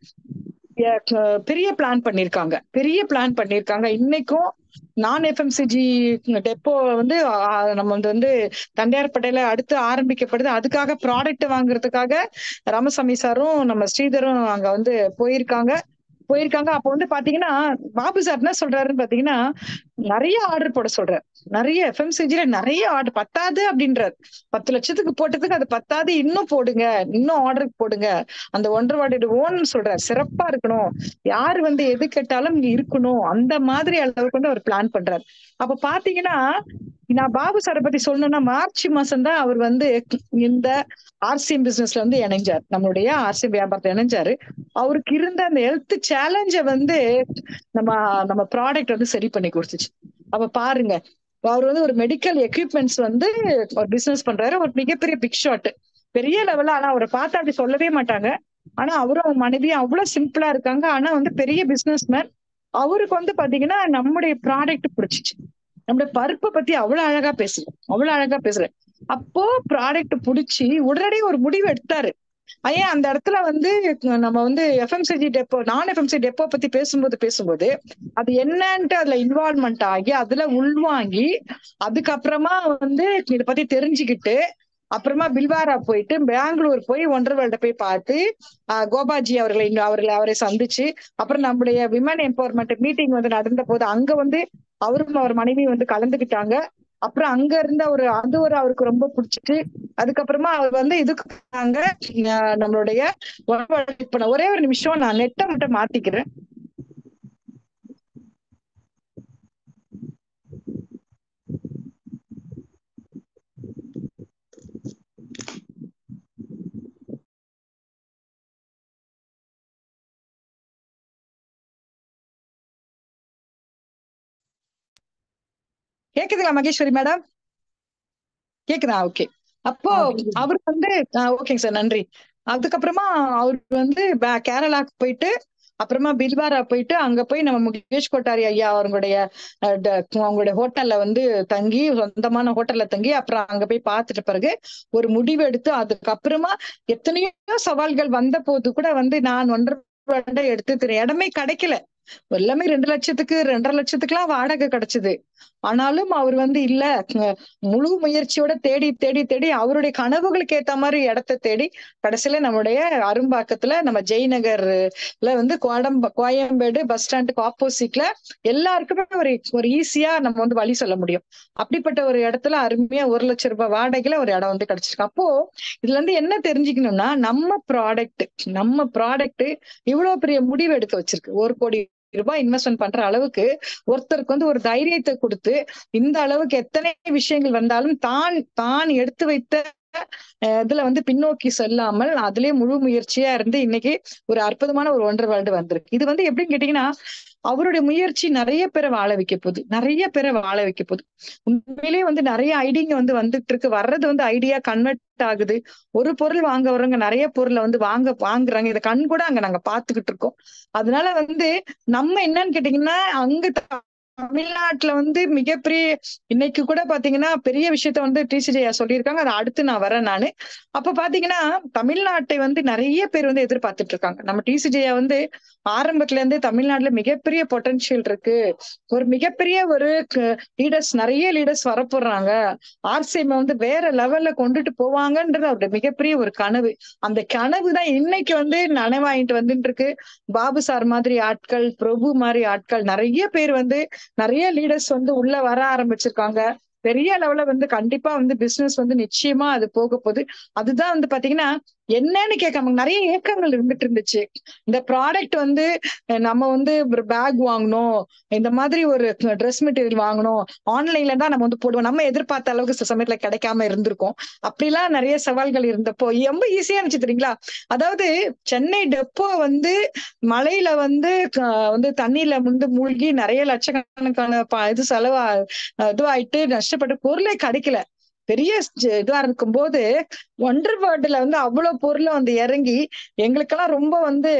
பெரிய பிளான் பண்ணிருக்காங்க. இன்னைக்கும் நான் எஃப்எம்சிஜி டெப்போ வந்து நம்ம வந்து தண்டையார்பேட்டையில அடுத்து ஆரம்பிக்கப்படுது. அதுக்காக ப்ராடக்ட் வாங்குறதுக்காக ராமசாமி சாரும் நம்ம ஸ்ரீதரும் அங்க வந்து போயிருக்காங்க. அப்ப வந்து பாத்தீங்கன்னா பாபு சார் என்ன சொல்றாருன்னு பாத்தீங்கன்னா, நிறைய ஆர்டர் போட சொல்றாரு. நிறைய எஃப்எம்சிஜில நிறைய ஆர்டர் பத்தாது அப்படின்றாரு. 10 லட்சத்துக்கு போட்டதுக்கு அது பத்தாது, இன்னும் போடுங்க, இன்னும் ஆர்டர் போடுங்க. அந்த ஒன்றரை வார்டு ஓன் சொல்றாரு, சிறப்பா இருக்கணும், யாரு வந்து எது கேட்டாலும் இங்க இருக்கணும், அந்த மாதிரி அளவுக்கு வந்து அவர் பிளான் பண்றாரு. அப்ப பாத்தீங்கன்னா, நான் பாபு சாரை பத்தி சொல்லணும்னா மார்ச் மாசம் தான் அவர் வந்து இந்த ஆர்சிஎம் பிசினஸ்ல வந்து இணைஞ்சார், நம்மளுடைய ஆர்சிஎம் வியாபாரத்தை இணைஞ்சாரு. அவருக்கு இருந்த அந்த ஹெல்த் சேலஞ்ச வந்து நம்ம ப்ராடக்ட் வந்து சரி பண்ணி கொடுத்துச்சு. அப்ப பாருங்க, அவர் வந்து ஒரு மெடிக்கல் எக்யூப்மெண்ட்ஸ் வந்து ஒரு பிசினஸ் பண்றாரு, ஒரு மிகப்பெரிய பிக் ஷாட், பெரிய லெவல்ல. ஆனா அவரை பார்த்தா அப்படி சொல்லவே மாட்டாங்க. ஆனா அவரும் அவங்க மனைவியும் அவ்வளவு சிம்பிளா இருக்காங்க. ஆனா வந்து பெரிய பிசினஸ் மேன். அவருக்கு வந்து பாத்தீங்கன்னா நம்முடைய ப்ராடக்ட் பிடிச்சிச்சு. நம்முடைய பருப்பை பத்தி அவ்வளவு அழகா பேசுறேன். அப்போ ப்ராடக்ட் பிடிச்சி உடனடி ஒரு முடிவு எடுத்தாரு. ஏன் அந்த இடத்துல வந்து நம்ம வந்து எஃப்எம்சிஜி டெப்போ, நான் எஃப்எம்சி டெப்போ பத்தி பேசும்போது அது என்னன்ட்டு அதுல இன்வால்வ்மெண்ட் ஆகி அதுல உள்வாங்கி அதுக்கப்புறமா வந்து இதை பத்தி தெரிஞ்சுக்கிட்டு அப்புறமா பில்வாரா போயிட்டு பெங்களூர் போய் ஒண்டர் வேர்ல்ட போய் பார்த்து கோபாஜி அவரை சந்திச்சு, அப்புறம் நம்முடைய விமன் எம்பவர்மெண்ட் மீட்டிங் வந்து நடந்த போது அங்க வந்து அவரும் அவர் மனைவி வந்து கலந்துக்கிட்டாங்க. அப்புறம் அங்க இருந்த அவருக்கு ரொம்ப பிடிச்சிட்டு அதுக்கப்புறமா அவர் வந்து இதுக்கு நம்மளுடைய ஒரே ஒரு நிமிஷம் நான் நெட்டை மட்டும் மாத்திக்கிறேன். கேக்குதுங்களா மகேஸ்வரி மேடம்? கேக்குதா? ஓகே. அப்போ அவர் வந்து ஓகேங்க சார், நன்றி. அதுக்கப்புறமா அவர் வந்து கேரளாக்கு போயிட்டு அப்புறமா பில்வாரா போயிட்டு அங்க போய் நம்ம முகேஷ் கோட்டாரி ஐயா அவங்களுடைய ஹோட்டல்ல வந்து தங்கி, சொந்தமான ஹோட்டல்ல தங்கி அப்புறம் அங்க போய் பார்த்துட்ட பிறகு ஒரு முடிவு எடுத்து அதுக்கப்புறமா எத்தனையோ சவால்கள் வந்த போது கூட வந்து நான் 1.5 எடுத்து இடமே கிடைக்கல. எல்லாமே 2 லட்சத்துக்கு 2.5 லட்சத்துக்கு எல்லாம் வாடகை கிடைச்சது. ஆனாலும் அவர் வந்து இல்ல, முழு முயற்சியோட தேடி தேடி தேடி அவருடைய கனவுகளுக்கு ஏத்த மாதிரி இடத்த தேடி கடைசியில நம்முடைய அரும்பாக்கத்துல நம்ம ஜெய்நகர்ல வந்து கோயம்பேடு பஸ் ஸ்டாண்டுக்கு ஆப்போசிட்ல எல்லாருக்குமே ஒரு ஈஸியா நம்ம வந்து வழி சொல்ல முடியும். அப்படிப்பட்ட ஒரு இடத்துல அருமையா 1,00,000 வாடகையில ஒரு இடம் வந்து கிடைச்சிருக்கு. அப்போ இதுல இருந்து என்ன தெரிஞ்சுக்கணும்னா, நம்ம ப்ராடக்ட் இவ்வளவு பெரிய முடிவு எடுக்க வச்சிருக்கு. 1,00,00,000 ரூபாய் இன்வெஸ்ட்மெண்ட் பண்ற அளவுக்கு ஒருத்தருக்கு வந்து ஒரு தைரியத்தை கொடுத்து, இந்த அளவுக்கு எத்தனை விஷயங்கள் வந்தாலும் தான் எடுத்து வைத்த இதுல வந்து பின்னோக்கி செல்லாமல் அதுலயே முழு முயற்சியா இருந்து இன்னைக்கு ஒரு அற்புதமான ஒரு ஒன்றரை வருடு வந்திருக்கு. இது வந்து எப்படின்னு கேட்டீங்கன்னா, அவருடைய முயற்சி நிறைய பேரை வாழ வைக்க போகுது. உண்மையிலேயே வந்து நிறைய ஐடியா வந்து வந்துட்டு இருக்கு. வர்றது வந்து ஐடியா கன்வெர்ட் ஆகுது. ஒரு பொருள் வாங்க வரவங்க நிறைய பொருளை வந்து வாங்குறாங்க. இதை கண் கூட அங்க நாங்க பாத்துக்கிட்டு இருக்கோம். அதனால வந்து நம்ம என்னன்னு கேட்டீங்கன்னா, அங்க தமிழ்நாட்டுல வந்து மிகப்பெரிய இன்னைக்கு கூட பாத்தீங்கன்னா பெரிய விஷயத்த வந்து டிசிஜியா சொல்லியிருக்காங்க. அதை அடுத்து நான் வரேன் நானு. அப்ப பாத்தீங்கன்னா தமிழ்நாட்டை வந்து நிறைய பேர் வந்து எதிர்பார்த்துட்டு இருக்காங்க. நம்ம டிசிஜியா வந்து ஆரம்பத்துல இருந்து தமிழ்நாட்டுல மிகப்பெரிய பொட்டன்ஷியல் இருக்கு, ஒரு மிகப்பெரிய ஒரு நிறைய லீடர்ஸ் வரப்போறாங்க, ஆர்சிஎம் வந்து வேற லெவல்ல கொண்டுட்டு போவாங்கன்றது அவருடைய மிகப்பெரிய ஒரு கனவு. அந்த கனவு தான் இன்னைக்கு வந்து நனவாயிட்டு வந்துட்டு இருக்கு. பாபு சார் மாதிரி ஆட்கள், பிரபு மாதிரி ஆட்கள், நிறைய பேர் வந்து நிறைய லீடர்ஸ் வந்து உள்ள வர ஆரம்பிச்சிருக்காங்க. பெரிய லெவல்ல வந்து கண்டிப்பா வந்து பிசினஸ் வந்து நிச்சயமா அது போக போகுது. அதுதான் வந்து பாத்தீங்கன்னா என்னன்னு கேட்காம நிறைய ஏக்கங்கள் இருந்துட்டு இருந்துச்சு. இந்த ப்ராடக்ட் வந்து நம்ம வந்து ஒரு பேக் வாங்கணும், இந்த மாதிரி ஒரு ட்ரெஸ் மெட்டீரியல் வாங்கணும், ஆன்லைன்ல தான் நம்ம வந்து போடுவோம், நம்ம எதிர்பார்த்த அளவுக்கு சில சமயத்துல கிடைக்காம இருந்திருக்கும். அப்படிலாம் நிறைய சவால்கள் இருந்தப்போ ரொம்ப ஈஸியா இருந்துச்சு தெரியுங்களா. அதாவது சென்னை டெப்போ வந்து மழையில வந்து வந்து தண்ணியில வந்து மூழ்கி நிறைய லட்சக்கணக்கான இது செலவா இதுவாயிட்டு நஷ்டப்பட்டு பொருளே கிடைக்கல. பெரிய இதுவா இருக்கும் போது ஒண்டர் வேர்ல்டுல வந்து அவ்வளவு பொருளை வந்து இறங்கி எங்களுக்கெல்லாம் ரொம்ப வந்து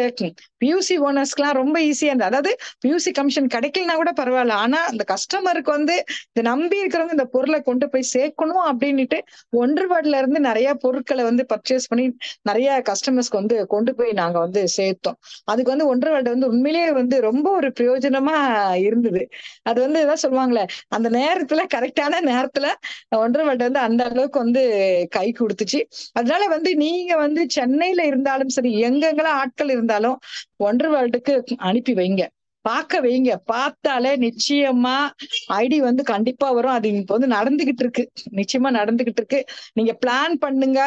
பியூசி ஓனர்ஸ்க்குலாம் ரொம்ப ஈஸியா இருந்தது. அதாவது பியூசி கமிஷன் கிடைக்கலனா கூட பரவாயில்ல, ஆனா அந்த கஸ்டமருக்கு வந்து இதை நம்பி இருக்கிறவங்க இந்த பொருளை கொண்டு போய் சேர்க்கணும் அப்படின்னுட்டு ஒண்டர் வேர்ல்ட்ல இருந்து நிறைய பொருட்களை வந்து பர்ச்சேஸ் பண்ணி நிறைய கஸ்டமர்ஸ்க்கு வந்து கொண்டு போய் நாங்க வந்து சேர்த்தோம். அதுக்கு வந்து ஒண்டர் வேர்ல்டு வந்து உண்மையிலேயே வந்து ரொம்ப ஒரு பிரயோஜனமா இருந்தது. அது வந்து ஏதாவது சொல்லுவாங்களே, அந்த நேரத்துல கரெக்டான நேரத்துல ஒண்டர் வேர்ல்டு வந்து அந்த அளவுக்கு வந்து கை கொடுத்துச்சு. அதனால வந்து நீங்க வந்து சென்னையில இருந்தாலும் சரி, எங்கெங்கெல்லாம் ஆட்கள் இருந்தாலும் ஒண்டர் வேர்ல்டுக்கு அனுப்பி வைங்க, பார்க்க வைங்க. பார்த்தாலே நிச்சயமா ஐடி வந்து கண்டிப்பா வரும். அது இப்ப வந்து நடந்துகிட்டு இருக்கு, நிச்சயமா நடந்துகிட்டு இருக்கு. நீங்க பிளான் பண்ணுங்க.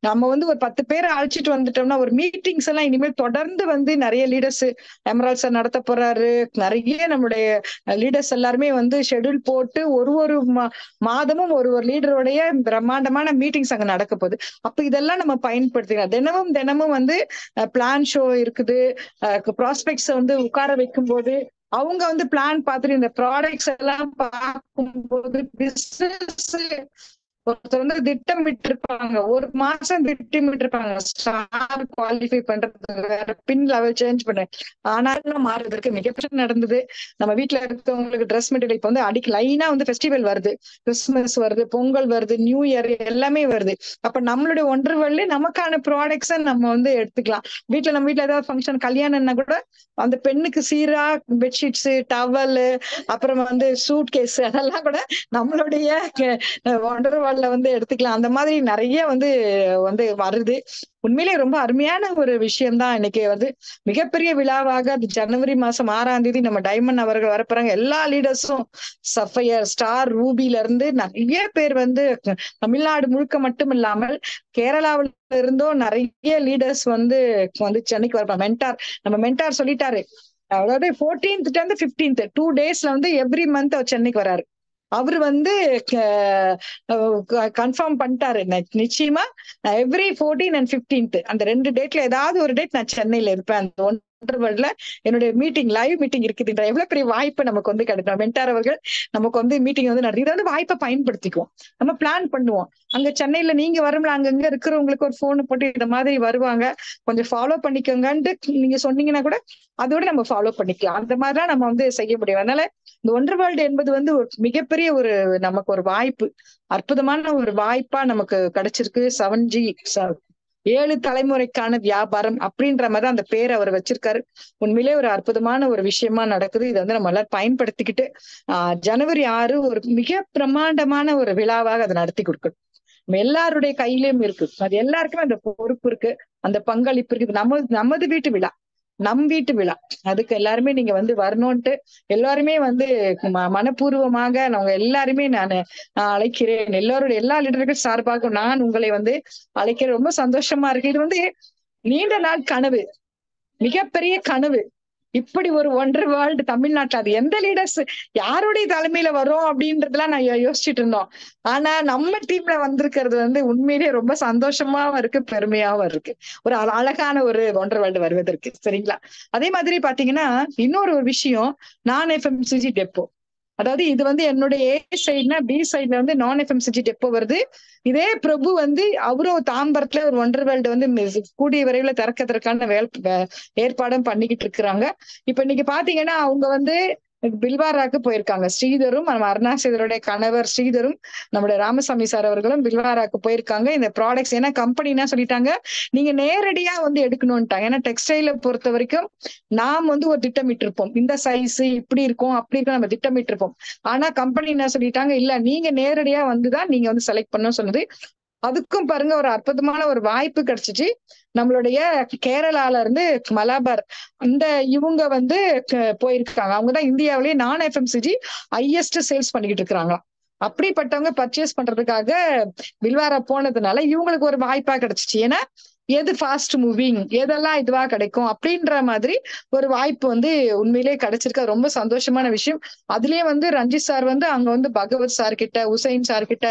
நம்ம வந்து ஒரு 10 பேரை அழைச்சிட்டு வந்துட்டோம்னா ஒரு மீட்டிங்ஸ் எல்லாம் இனிமேல் தொடர்ந்து வந்து நிறைய லீடர்ஸ் எமரால்ட் சார் நடத்த போறாரு. நிறைய நம்மளுடைய லீடர்ஸ் எல்லாருமே வந்து ஷெட்யூல் போட்டு ஒரு மாதமும் ஒரு லீடருடைய பிரம்மாண்டமான மீட்டிங்ஸ் அங்க நடக்க போகுது. அப்ப இதெல்லாம் நம்ம பயன்படுத்திக்கலாம். தினமும் வந்து பிளான் ஷோ இருக்குது. ப்ராஸ்பெக்ட்ஸ் வந்து உட்கார வைக்கும் போது அவங்க வந்து பிளான் பார்த்துட்டு இந்த ப்ராடக்ட்ஸ் எல்லாம் பார்க்கும்போது பிசினஸ் ஒருத்தர் வந்து திட்டமிட்டு இருப்பாங்க, ஒரு மாசம் திட்டமிட்டு இருப்பாங்க ஸ்டார் குவாலிஃபை பண்றது, வேற பின் லெவல் சேஞ்ச் பண்ண. ஆனாலும் மாறுறதுக்கு மிகப்பெரிய நடந்தது. நம்ம வீட்டுல இருக்கவங்களுக்கு ட்ரெஸ் மெட்டீரியல் இப்ப வந்து அடிக்க லைனா வந்து ஃபெஸ்டிவல் வருது, கிறிஸ்துமஸ் வருது, பொங்கல் வருது, நியூ இயர் எல்லாமே வருது. அப்ப நம்மளுடைய ஒன்றரை வேர்ல்ட்ல நமக்கான ப்ராடக்ட்ஸை நம்ம வந்து எடுத்துக்கலாம். நம்ம வீட்டுல ஏதாவது ஃபங்க்ஷன் கல்யாணம்னா கூட அந்த பெண்ணுக்கு சீரா பெட்ஷீட்ஸ், டவல், அப்புறம் வந்து சூட் கேஸ் அதெல்லாம் கூட நம்மளுடைய ஒண்டர் வேர்ல்ட்ல வந்து எடுத்துக்கலாம். அந்த மாதிரி நிறைய வந்து வருது. உண்மையிலேயே ரொம்ப அருமையான ஒரு விஷயம் தான். இன்னைக்கு வந்து மிகப்பெரிய விழாவாக அது ஜனவரி மாசம் 6ஆம் தேதி நம்ம டைமண்ட் அவர்கள் வரப்போறாங்க. எல்லா லீடர்ஸும் சஃபயர், ஸ்டார், ரூபில இருந்து நிறைய பேர் வந்து தமிழ்நாடு முழுக்க மட்டும் இல்லாமல் கேரளாவில இருந்தும் நிறைய லீடர்ஸ் வந்து சென்னைக்கு வரப்போம். நம்ம மென்டார் சொல்லிட்டாரு, அதாவது 14th to 15th 2 daysல வந்து எவ்ரி மந்த் அவர் சென்னைக்கு வராரு. அவரு வந்து கன்ஃபார்ம் பண்ணிட்டாரு, நிச்சயமா எவ்ரி 14 and 15th அந்த 2 டேட்ல ஏதாவது ஒரு டேட் நான் சென்னையில இருப்பேன். அந்த ஒன்றரை வேர்ல்ட்ல என்னுடைய மீட்டிங், லைவ் மீட்டிங் இருக்குதுன்ற எவ்வளவு பெரிய வாய்ப்பு நமக்கு வந்து கிடைக்கும். மென்டார் அவர்கள் நமக்கு வந்து மீட்டிங் வந்து நடத்தி, இதை வந்து வாய்ப்பை பயன்படுத்திக்குவோம். நம்ம பிளான் பண்ணுவோம். அங்க சென்னையில நீங்க வரும்ல, அங்கங்க இருக்கிறவங்களுக்கு ஒரு போன் போட்டு இந்த மாதிரி வருவாங்க, கொஞ்சம் ஃபாலோ பண்ணிக்கோங்கன்ட்டு நீங்க சொன்னீங்கன்னா கூட அதோட நம்ம ஃபாலோ பண்ணிக்கலாம். அந்த மாதிரிலாம் நம்ம வந்து செய்ய முடியும். அதனால இந்த ஒன்றரை வேர்ல்டு என்பது வந்து ஒரு மிகப்பெரிய ஒரு நமக்கு ஒரு வாய்ப்பு, அற்புதமான ஒரு வாய்ப்பா நமக்கு கிடைச்சிருக்கு. 7G 7 தலைமுறைக்கான வியாபாரம் அப்படின்ற மாதிரி அந்த பேரை அவர் வச்சிருக்காரு. உண்மையிலே ஒரு அற்புதமான ஒரு விஷயமா நடக்குது. இதை வந்து நம்ம எல்லாரும் பயன்படுத்திக்கிட்டு ஜனவரி 6 ஒரு மிக பிரம்மாண்டமான ஒரு விழாவாக அதை நடத்தி கொடுக்கணும். நம்ம எல்லாருடைய கையிலயும் இருக்கு. அது எல்லாருக்குமே அந்த பொறுப்பு இருக்கு, அந்த பங்களிப்பு இருக்கு. நமது வீட்டு விழா, நம் வீட்டு விழா. அதுக்கு எல்லாருமே நீங்க வந்து வரணும்ட்டு எல்லாருமே வந்து மனப்பூர்வமாக நாங்க எல்லாருமே நான் அழைக்கிறேன். எல்லா லீடர்கள் சார்பாக நான் உங்களை வந்து அழைக்கிறேன். ரொம்ப சந்தோஷமா இருக்கு. இது வந்து நீண்ட நாள் கனவு, மிகப்பெரிய கனவு. இப்படி ஒரு ஒண்டர் வேர்ல்டு தமிழ்நாட்டுல அது எந்த லீடர்ஸ் யாருடைய தலைமையில வரும் அப்படின்றதுலாம் நான் யோசிச்சுட்டு இருந்தோம். ஆனா நம்ம டீம்ல வந்திருக்கிறது வந்து உண்மையிலேயே ரொம்ப சந்தோஷமாவும் இருக்கு, பெருமையாவும் இருக்கு. ஒரு அழகான ஒரு ஒண்டர் வேர்ல்டு வருவதற்கு. சரிங்களா? அதே மாதிரி பாத்தீங்கன்னா இன்னொரு ஒரு விஷயம், நான் எஃப்எம்சிஜி டெப்போ. அதாவது இது வந்து என்னுடைய ஏ சைட்னா, பி சைட்ல வந்து நான் எஃப்எம்சிஜி டெப்போ வருது. இதே பிரபு வந்து அவரும் தாம்பரத்துல ஒரு ஒண்டர் வேர்ல்டு வந்து கூடிய விரைவில் திறக்கிறதுக்கான ஏற்பாடும் பண்ணிக்கிட்டு இருக்கிறாங்க. இப்ப இன்னைக்கு பாத்தீங்கன்னா அவங்க வந்து பில்வாராக்கு போயிருக்காங்க. ஸ்ரீதரும், நம்ம அருணாசேதருடைய கணவர் ஸ்ரீதரும், நம்முடைய ராமசாமி சார் அவர்களும் பில்வாராக்கு போயிருக்காங்க. இந்த ப்ராடக்ட்ஸ் ஏன்னா கம்பெனினா சொல்லிட்டாங்க நீங்க நேரடியா வந்து எடுக்கணும்ட்டாங்க. ஏன்னா டெக்ஸ்டைல பொறுத்த வரைக்கும் நாம் வந்து ஒரு திட்டமிட்டு இருப்போம், இந்த சைஸ் இப்படி இருக்கும் அப்படி இருக்கும் நம்ம திட்டமிட்டு இருப்போம். ஆனா கம்பெனி என்ன சொல்லிட்டாங்க, இல்ல நீங்க நேரடியா வந்துதான் நீங்க வந்து செலக்ட் பண்ணணும்னு சொன்னது. அதுக்கும் பாருங்க ஒரு அற்புதமான ஒரு வாய்ப்பு கிடைச்சிச்சு. நம்மளுடைய கேரளால இருந்து மலபார் அந்த இவங்க வந்து போயிருக்காங்க. அவங்கதான் இந்தியாவிலேயே நான் எஃப்எம்சிஜி ஹையஸ்ட் சேல்ஸ் பண்ணிக்கிட்டு இருக்கிறாங்க. அப்படிப்பட்டவங்க பர்ச்சேஸ் பண்றதுக்காக பில்வாரா போனதுனால இவங்களுக்கு ஒரு வாய்ப்பா கிடைச்சிச்சு. ஏன்னா எது ஃபாஸ்ட் மூவிங், எதெல்லாம் இதுவா கிடைக்கும் அப்படின்ற மாதிரி ஒரு வாய்ப்பு வந்து உண்மையிலேயே கிடைச்சிருக்கு. ரொம்ப சந்தோஷமான விஷயம். அதுலயே வந்து ரஞ்சித் சார் வந்து அங்க வந்து பகவத் சார் கிட்ட, உசைன் சார் கிட்ட,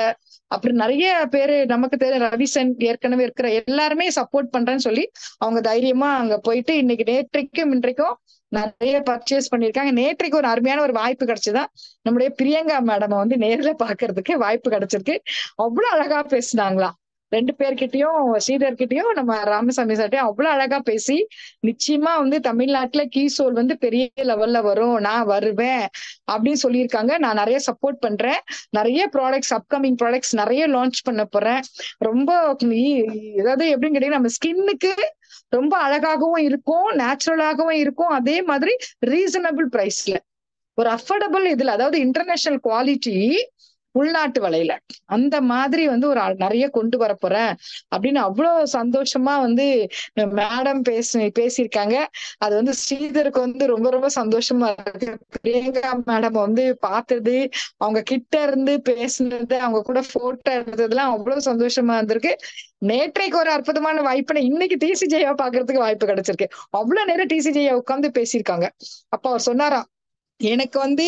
அப்புறம் நிறைய பேரு நமக்கு தெரியும் ரவிசன் ஏற்கனவே இருக்கிற எல்லாருமே சப்போர்ட் பண்றேன்னு சொல்லி அவங்க தைரியமா அங்க போயிட்டு இன்னைக்கு நேற்றைக்கும் இன்றைக்கும் நிறைய பர்ச்சேஸ் பண்ணிருக்காங்க. நேற்றைக்கு ஒரு அருமையான ஒரு வாய்ப்பு கிடைச்சுதான் நம்முடைய பிரியங்கா மேடம் வந்து நேர்ல பாக்குறதுக்கு வாய்ப்பு கிடைச்சிருக்கு. அவ்வளவு அழகா பேசினாங்களாம். 2 பேர்கிட்டயும், ஸ்ரீதர்கிட்டயும் நம்ம ராமசாமி சார்ட்டையும் அவ்வளவு அழகா பேசி நிச்சயமா வந்து தமிழ்நாட்டுல கீசோல் வந்து பெரிய லெவல்ல வரும், நான் வருவேன் அப்படின்னு சொல்லியிருக்காங்க. நான் நிறைய சப்போர்ட் பண்றேன். நிறைய ப்ராடக்ட்ஸ், அப்கமிங் ப்ராடக்ட்ஸ் நிறைய லான்ச் பண்ண போறேன். ரொம்ப ஏதாவது எப்படின்னு கேட்டீங்கன்னா நம்ம ஸ்கின்னுக்கு ரொம்ப அழகாகவும் இருக்கும், நேச்சுரலாகவும் இருக்கும். அதே மாதிரி ரீசனபிள் பிரைஸ்ல ஒரு அஃபோர்டபுள் இதுல, அதாவது இன்டர்நேஷனல் குவாலிட்டி உள்நாட்டு விலையில அந்த மாதிரி வந்து ஒரு நிறைய கொண்டு வர போறேன் அப்படின்னு அவ்வளவு சந்தோஷமா வந்து மேடம் பேசியிருக்காங்க. அது வந்து ஸ்ரீதருக்கு வந்து ரொம்ப ரொம்ப சந்தோஷமா இருக்கு. பிரியங்கா மேடம் வந்து பார்த்தது, அவங்க கிட்ட இருந்து பேசினது, அவங்க கூட போட்டோ எடுத்ததுலாம் அவ்வளவு சந்தோஷமா இருந்திருக்கு. நேற்றைக்கு ஒரு அற்புதமான வாய்ப்பு இன்னைக்கு டிசிஜேயா பாக்குறதுக்கு வாய்ப்பு கிடைச்சிருக்கு. அவ்வளவு நேரம் டிசிஜேயா உட்கார்ந்து பேசியிருக்காங்க. அப்ப அவர் சொன்னாராம், எனக்கு வந்து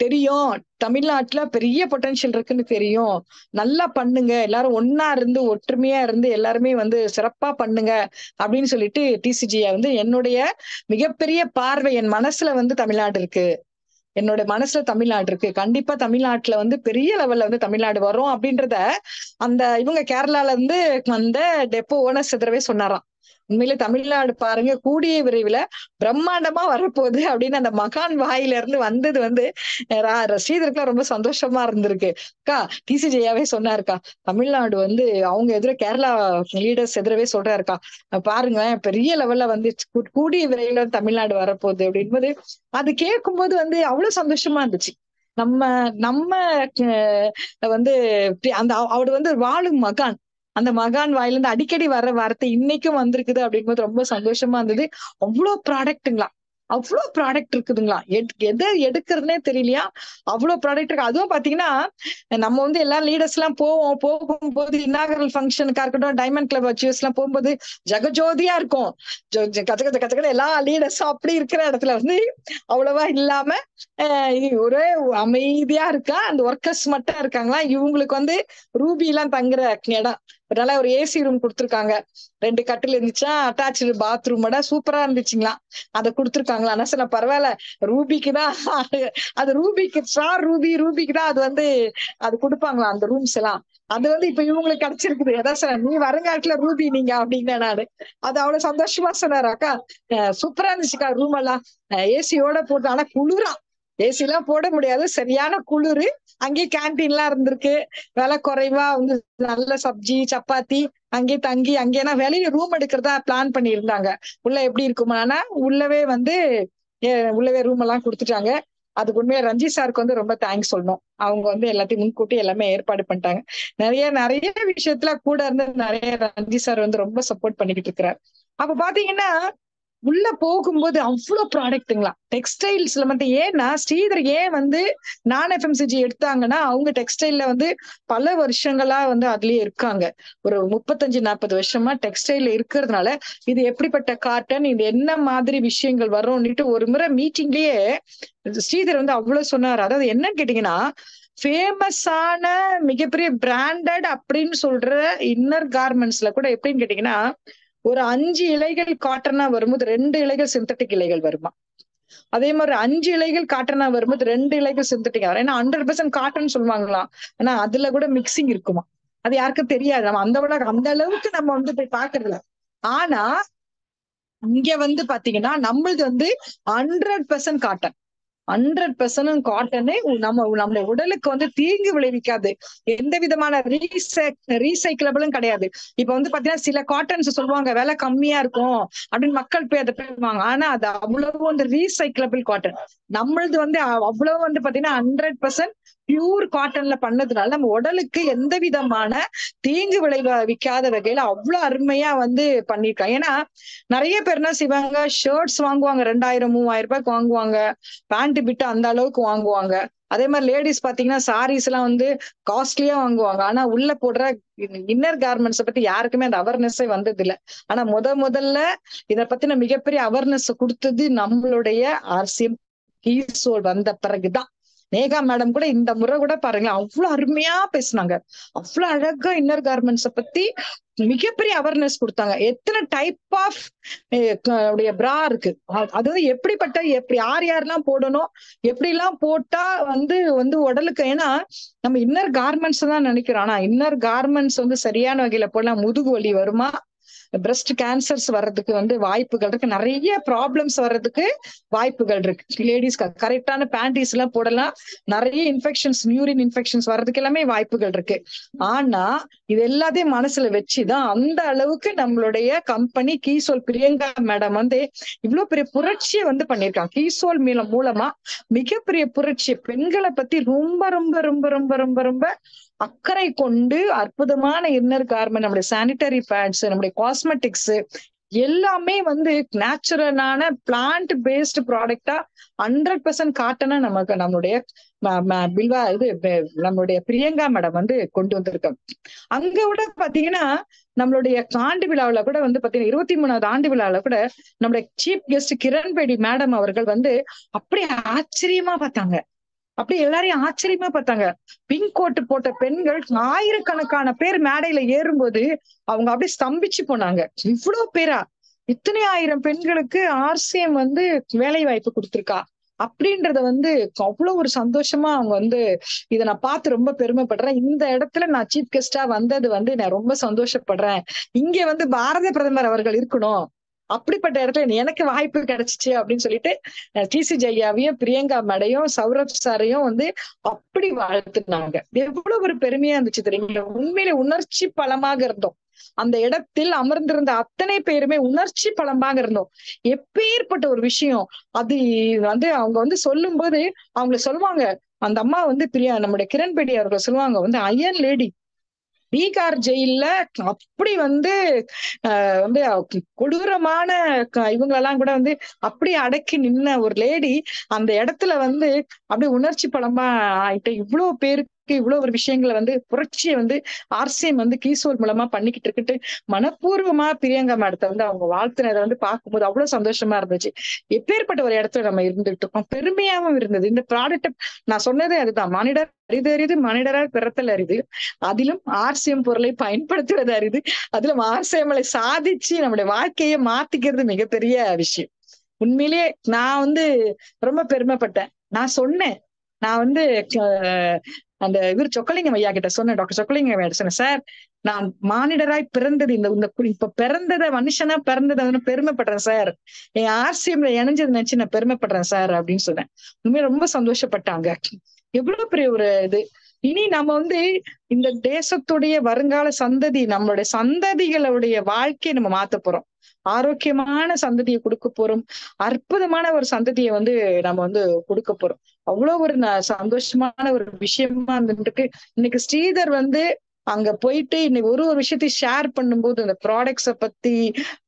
தெரியும் தமிழ்நாட்டுல பெரிய பொட்டன்ஷியல் இருக்குன்னு தெரியும், நல்லா பண்ணுங்க, எல்லாரும் ஒன்னா இருந்து ஒற்றுமையா இருந்து எல்லாருமே வந்து சிறப்பா பண்ணுங்க அப்படின்னு சொல்லிட்டு டிசிஜியா வந்து என்னுடைய மிகப்பெரிய பார்வை, என் மனசுல வந்து தமிழ்நாடு இருக்கு, என்னோட மனசுல தமிழ்நாடு இருக்கு, கண்டிப்பா தமிழ்நாட்டுல வந்து பெரிய லெவல்ல வந்து தமிழ்நாடு வரும் அப்படின்றத அந்த இவங்க கேரளால இருந்து அந்த டெப்போ ஓனர் சிதறவே சொன்னாராம். உண்மையிலே தமிழ்நாடு பாருங்க கூடிய விரைவில் பிரம்மாண்டமா வரப்போகுது அப்படின்னு அந்த மகான் வாயில இருந்து வந்தது வந்து ஸ்ரீதருக்குலாம் ரொம்ப சந்தோஷமா இருந்திருக்கு. அக்கா டிசிஜேயாவே சொன்னாருக்கா, தமிழ்நாடு வந்து அவங்க எதிர கேரளா லீடர்ஸ் எதிரவே சொல்றாருக்கா, பாருங்க பெரிய லெவல்ல வந்து கூடிய விரைவில் தமிழ்நாடு வரப்போகுது அப்படின்போது அது கேட்கும்போது வந்து அவ்வளவு சந்தோஷமா இருந்துச்சு. நம்ம நம்ம வந்து அந்த அவர் வந்து வாழும் மகான், அந்த மகான் வாயிலிருந்து அடிக்கடி வர்ற வார்த்தை இன்னைக்கும் வந்திருக்குது அப்படிங்கும்போது ரொம்ப சந்தோஷமா இருந்தது. அவ்வளவு ப்ராடக்ட்டுங்களா, அவ்வளவு ப்ராடக்ட் இருக்குதுங்களா, எதை எடுக்கிறதுனே தெரியலையா, அவ்வளவு ப்ராடக்ட் இருக்கு. அதுவும் பாத்தீங்கன்னா நம்ம வந்து எல்லா லீடர்ஸ் எல்லாம் போகும்போது இன்னாகரல் ஃபங்க்ஷனுக்கா இருக்கட்டும், டைமண்ட் கிளப் அச்சீவர்ஸ் எல்லாம் போகும்போது ஜகஜோதியா இருக்கும், கச்ச எல்லா லீடர்ஸும் அப்படி இருக்கிற இடத்துல வந்து அவ்வளவா இல்லாம ஒரே அமைதியா இருக்கா, அந்த ஒர்க்கர்ஸ் மட்டும் இருக்காங்களா. இவங்களுக்கு வந்து ரூபி எல்லாம் தங்குற இடம், அதனால ஒரு ஏசி ரூம் கொடுத்துருக்காங்க, 2 கட்டில் இருந்துச்சா, அட்டாச்சு பாத்ரூமோட சூப்பரா இருந்துச்சுங்களா, அதை கொடுத்துருக்காங்களா. ஆனா சொன்ன பரவாயில்ல, ரூபிக்குதான் அது ரூபிக்கு ஸ்டார் ரூபிக்கு தான் அது வந்து அது கொடுப்பாங்களா அந்த ரூம்ஸ் எல்லாம். அது வந்து இப்ப இவங்களுக்கு கிடைச்சிருக்குது. அதான் சார் நீ வருங்காட்டுல ரூபி நீங்க அப்படின்னு நானு அது அவ்வளவு சந்தோஷமா சொன்னாரு. அக்கா சூப்பரா இருந்துச்சுக்கா ரூம் எல்லாம், ஏசியோட போட்டு, ஆனா குளிரா ஏசி எல்லாம் போட முடியாது, சரியான குளிரு. அங்கேயே கேன்டீன் எல்லாம் இருந்திருக்கு, விலை குறைவா வந்து நல்ல சப்ஜி சப்பாத்தி. அங்கேயே தங்கி அங்கேனா வெளியில ரூம் எடுக்கிறதா பிளான் பண்ணி இருந்தாங்க. உள்ள எப்படி இருக்குமானா உள்ளவே வந்து உள்ளவே ரூம் எல்லாம் கொடுத்துட்டாங்க. அதுக்கு உண்மையா ரஞ்சித் சாருக்கு வந்து ரொம்ப தேங்க்ஸ் சொல்லணும். அவங்க வந்து எல்லாத்தையும் முன்கூட்டி எல்லாமே ஏற்பாடு பண்ணிட்டாங்க. நிறைய நிறைய விஷயத்துல கூட இருந்து நிறைய ரஞ்சித் சார் வந்து ரொம்ப சப்போர்ட் பண்ணிக்கிட்டு இருக்கிறார். அப்ப பாத்தீங்கன்னா உள்ள போகும்போது அவ்வளவு ப்ராடக்ட்டுங்களா டெக்ஸ்டைல்ஸ்ல மட்டும். ஏன்னா ஸ்ரீதர் ஏன் வந்து நான் எஃப்எம்சிஜி எடுத்தாங்கன்னா அவங்க டெக்ஸ்டைல்ல வந்து பல வருஷங்களா வந்து அதுலயே இருக்காங்க. ஒரு 35-40 வருஷமா டெக்ஸ்டைல்ல இருக்கிறதுனால இது எப்படிப்பட்ட காட்டன், இது என்ன மாதிரி விஷயங்கள் வரும்னுட்டு ஒரு முறை மீட்டிங்லயே ஸ்ரீதர் வந்து அவ்வளவு சொன்னாரு. அதாவது என்னன்னு கேட்டீங்கன்னா, ஃபேமஸான மிகப்பெரிய பிராண்டட் அப்படின்னு சொல்ற இன்னர் கார்மெண்ட்ஸ்ல கூட எப்படின்னு கேட்டீங்கன்னா, ஒரு 5 இலைகள் காட்டனா வரும்போது 2 இலைகள் சிந்தட்டிக் இலைகள் வருமா. அதே மாதிரி 5 இலைகள் காட்டனா வரும்போது 2 இலைகள் சிந்தட்டிக் வரும். ஏன்னா 100% காட்டன் சொல்லுவாங்களாம், ஆனா அதுல கூட மிக்சிங் இருக்குமா. அது யாருக்கும் தெரியாது. நம்ம அந்த அளவுக்கு நம்ம வந்து போய் பாக்குறதுல. ஆனா இங்க வந்து பாத்தீங்கன்னா நம்மளது வந்து 100% காட்டன். 100% காட்டனே நம்முடைய உடலுக்கு வந்து தீங்கு விளைவிக்காது. எந்த விதமான ரீசைக்கிளபிளும் கிடையாது. இப்ப வந்து பாத்தீங்கன்னா சில காட்டன்ஸ் சொல்லுவாங்க விலை கம்மியா இருக்கும் அப்படின்னு மக்கள் போய் அதை போயிருவாங்க. ஆனா அது அவ்வளவு வந்து ரீசைக்கிளபிள் காட்டன். நம்மளது வந்து அவ்வளவு வந்து பாத்தீங்கன்னா 100% பியூர் காட்டன்ல பண்ணதுனால நம்ம உடலுக்கு எந்த விதமான தீங்கு விளைவிக்காத வகையில அவ்வளவு அருமையா வந்து பண்ணிருக்காங்க. ஏன்னா நிறைய பேர் என்ன செய்வாங்க, ஷர்ட்ஸ் வாங்குவாங்க 2000-3000 ரூபாய்க்கு வாங்குவாங்க, பேண்ட் பிட்டு அந்த அளவுக்கு வாங்குவாங்க. அதே மாதிரி லேடிஸ் பாத்தீங்கன்னா சாரீஸ் எல்லாம் வந்து காஸ்ட்லியா வாங்குவாங்க. ஆனா உள்ள போடுற இன்னர் கார்மெண்ட்ஸை பத்தி யாருக்குமே அந்த அவேர்னஸே வந்தது இல்லை. ஆனா முதல்ல இதை பத்தின மிகப்பெரிய அவேர்னஸ் கொடுத்தது நம்மளுடைய RCM கீசோல் வந்த பிறகுதான். நேகா மேடம் கூட இந்த முறை கூட பாருங்க அவ்வளவு அருமையா பேசினாங்க. அவ்வளவு அழகா இன்னர் கார்மெண்ட்ஸை பத்தி மிகப்பெரிய அவேர்னஸ் கொடுத்தாங்க. எத்தனை டைப் ஆஃப் பிரா இருக்கு, அதாவது எப்படிப்பட்ட யார் யாரெல்லாம் போடணும், எப்படி எல்லாம் போட்டா வந்து வந்து உடலுக்கு. ஏன்னா நம்ம இன்னர் கார்மெண்ட்ஸ் தான் நினைக்கிறோம், ஆனா இன்னர் கார்மெண்ட்ஸ் வந்து சரியான வகையில போடலாம் முதுகு வலி வருமா, பிரஸ்ட் கேன்சர்ஸ் வர்றதுக்கு வந்து வாய்ப்புகள் இருக்கு, நிறைய ப்ராப்ளம்ஸ் வர்றதுக்கு வாய்ப்புகள் இருக்கு. லேடிஸ்க்கு கரெக்டான பேண்டிஸ் எல்லாம் போடலாம், நிறைய இன்ஃபெக்ஷன்ஸ் யூரின் இன்ஃபெக்ஷன்ஸ் வர்றதுக்கு எல்லாமே வாய்ப்புகள் இருக்கு. ஆனா இது எல்லாத்தையும் மனசுல வச்சுதான் அந்த அளவுக்கு நம்மளுடைய கம்பெனி கீசோல் பிரியங்கா மேடம் வந்து இவ்வளவு பெரிய புரட்சியை வந்து பண்ணிருக்காங்க. கீசோல் மூலமா மிகப்பெரிய புரட்சி, பெண்களை பத்தி ரொம்ப ரொம்ப ரொம்ப ரொம்ப ரொம்ப ரொம்ப அக்கறை கொண்டு அற்புதமான இன்னர் கார்மெண்ட், நம்முடைய சானிட்டரி பேட்ஸ், நம்முடைய காஸ்மெட்டிக்ஸ் எல்லாமே வந்து நேச்சுரலான பிளான்ட் பேஸ்ட் ப்ராடக்டா 100% காட்டனா நமக்கு நம்மளுடைய பில்வா நம்மளுடைய பிரியங்கா மேடம் வந்து கொண்டு வந்திருக்காங்க. அங்க கூட பாத்தீங்கன்னா நம்மளுடைய ஆண்டு விழாவில கூட வந்து பாத்தீங்கன்னா 23வது ஆண்டு விழாவில கூட நம்மளுடைய சீஃப் கெஸ்ட் கிரண்பேடி மேடம் அவர்கள் வந்து அப்படியே ஆச்சரியமா பார்த்தாங்க. அப்படியே எல்லாரையும் ஆச்சரியமா பார்த்தாங்க. பிங்க் கோட் போட்ட பெண்கள் ஆயிரக்கணக்கான பேர் மேடையில ஏறும்போது அவங்க அப்படியே ஸ்தம்பிச்சு போனாங்க. இவ்வளவு பேரா, இத்தனை ஆயிரம் பெண்களுக்கு RCM வந்து வேலை வாய்ப்பு கொடுத்திருக்கா அப்படின்றத வந்து அவ்வளவு ஒரு சந்தோஷமா அவங்க வந்து இதை நான் பார்த்து ரொம்ப பெருமைப்படுறேன். இந்த இடத்துல நான் சீஃப் கெஸ்டா வந்தது வந்து நான் ரொம்ப சந்தோஷப்படுறேன். இங்க வந்து பாரத பிரதமர் அவர்கள் இருக்கணும், அப்படிப்பட்ட இடத்துல எனக்கு வாய்ப்பு கிடைச்சிச்சு அப்படின்னு சொல்லிட்டு TC ஜெயாவையும் பிரியங்கா மேடையும் சௌரப் சாரையும் வந்து அப்படி வாழ்த்துனாங்க. எவ்வளவு ஒரு பெருமையா இருந்துச்சு தெரியுங்களா. உண்மையிலே உணர்ச்சி பலமாக இருந்தோம். அந்த இடத்தில் அமர்ந்திருந்த அத்தனை பேருமே உணர்ச்சி பலமாக இருந்தோம். எப்பேற்பட்ட ஒரு விஷயம் அது வந்து அவங்க வந்து சொல்லும் போது அவங்க சொல்லுவாங்க, அந்த அம்மா வந்து நம்முடைய கிரண்பேடி அவர்கள் சொல்லுவாங்க வந்து அயன் லேடி பீகார் ஜெயில அப்படி வந்து வந்து கொடூரமான இவங்களெல்லாம் கூட வந்து அப்படி அடக்கி நின்ன ஒரு லேடி அந்த இடத்துல வந்து அப்படியே உணர்ச்சி பலமா ஆயிட்டு இவ்வளவு பேருக்கு இவ்வளவு ஒரு விஷயங்களை வந்து புரட்சியை வந்து RCM வந்து கீசோல் மூலமா பண்ணிக்கிட்டு இருக்குட்டு மனப்பூர்வமா பிரியங்கா மேடத்தை வந்து அவங்க வாழ்த்துனதை வந்து பார்க்கும்போது அவ்வளவு சந்தோஷமா இருந்துச்சு. எப்பேற்பட்ட ஒரு இடத்துல நம்ம இருந்துகிட்டு இருக்கோம், பெருமையாவும் இருந்தது. இந்த ப்ராடக்ட் நான் சொன்னதே அதுதான், மானிடர் அரிது அரிது மனிதரால் பிறத்தல் அரிது, அதிலும் RCM பொருளை பயன்படுத்துவது அரிது, அதிலும் RCM சாதிச்சு நம்முடைய வாழ்க்கையை மாத்திக்கிறது மிகப்பெரிய விஷயம். உண்மையிலேயே நான் வந்து ரொம்ப பெருமைப்பட்டேன். நான் சொன்னேன், நான் வந்து அந்த இவர் சொக்கலிங்கம் ஐயா கிட்ட சொன்னேன், டாக்டர் சொக்கலிங்கம் ஐயா சொன்னேன், சார் நான் மானிடராய் பிறந்தது இப்ப பிறந்தத மனுஷனா பிறந்ததை வந்து பெருமைப்படுறேன் சார். என் ஆர்சிஎம்ல இணைஞ்சது நினைச்சு நான் பெருமைப்படுறேன் சார் அப்படின்னு சொன்னேன். உண்மையா ரொம்ப சந்தோஷப்பட்டாங்க. எவ்வளவு பெரிய ஒரு இது. இனி நம்ம வந்து இந்த தேசத்துடைய வருங்கால சந்ததி, நம்மளுடைய சந்ததிகளுடைய வாழ்க்கையை நம்ம மாத்த போறோம். ஆரோக்கியமான சந்ததியை கொடுக்க போறோம். அற்புதமான ஒரு சந்ததியை வந்து நம்ம வந்து கொடுக்க போறோம். அவ்வளவு ஒரு சந்தோஷமான ஒரு விஷயமா இருந்துருக்கு. இன்னைக்கு ஸ்ரீதர் வந்து அங்க போயிட்டு இன்னைக்கு ஒரு விஷயத்தையும் ஷேர் பண்ணும்போது அந்த ப்ராடக்ட்ஸ பத்தி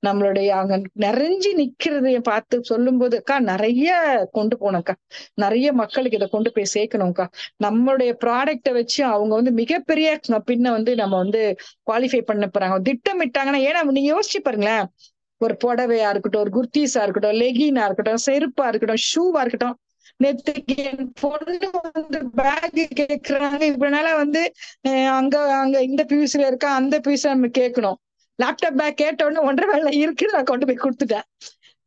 நம்மளுடைய அங்க நிறைஞ்சு நிக்கிறதைய பார்த்து சொல்லும் போது, அக்கா நிறைய கொண்டு போனோம்க்கா, நிறைய மக்களுக்கு இதை கொண்டு போய் சேர்க்கணும்க்கா. நம்மளுடைய ப்ராடக்ட வச்சு அவங்க வந்து மிகப்பெரிய பின்ன வந்து நம்ம வந்து குவாலிஃபை பண்ண போறாங்க திட்டமிட்டாங்கன்னா. ஏன்னா நீங்க யோசிச்சு பாருங்களேன், ஒரு புடவையா இருக்கட்டும், ஒரு குர்தீஸா இருக்கட்டும், லெகினா இருக்கட்டும், செருப்பா இருக்கட்டும், ஷூவா இருக்கட்டும். நேத்துக்கு என் பொண்ணு வந்து பேக் கேக்குறாங்க. இவ்வளவு வந்து அங்க அங்க இந்த பியூஸ்ல இருக்கா, அந்த பியூஸ் நம்ம கேட்கணும். லேப்டாப் பேக் கேட்ட உடனே 1.5 வேலை இருக்குது, நான் கொண்டு போய் கொடுத்துட்டேன்.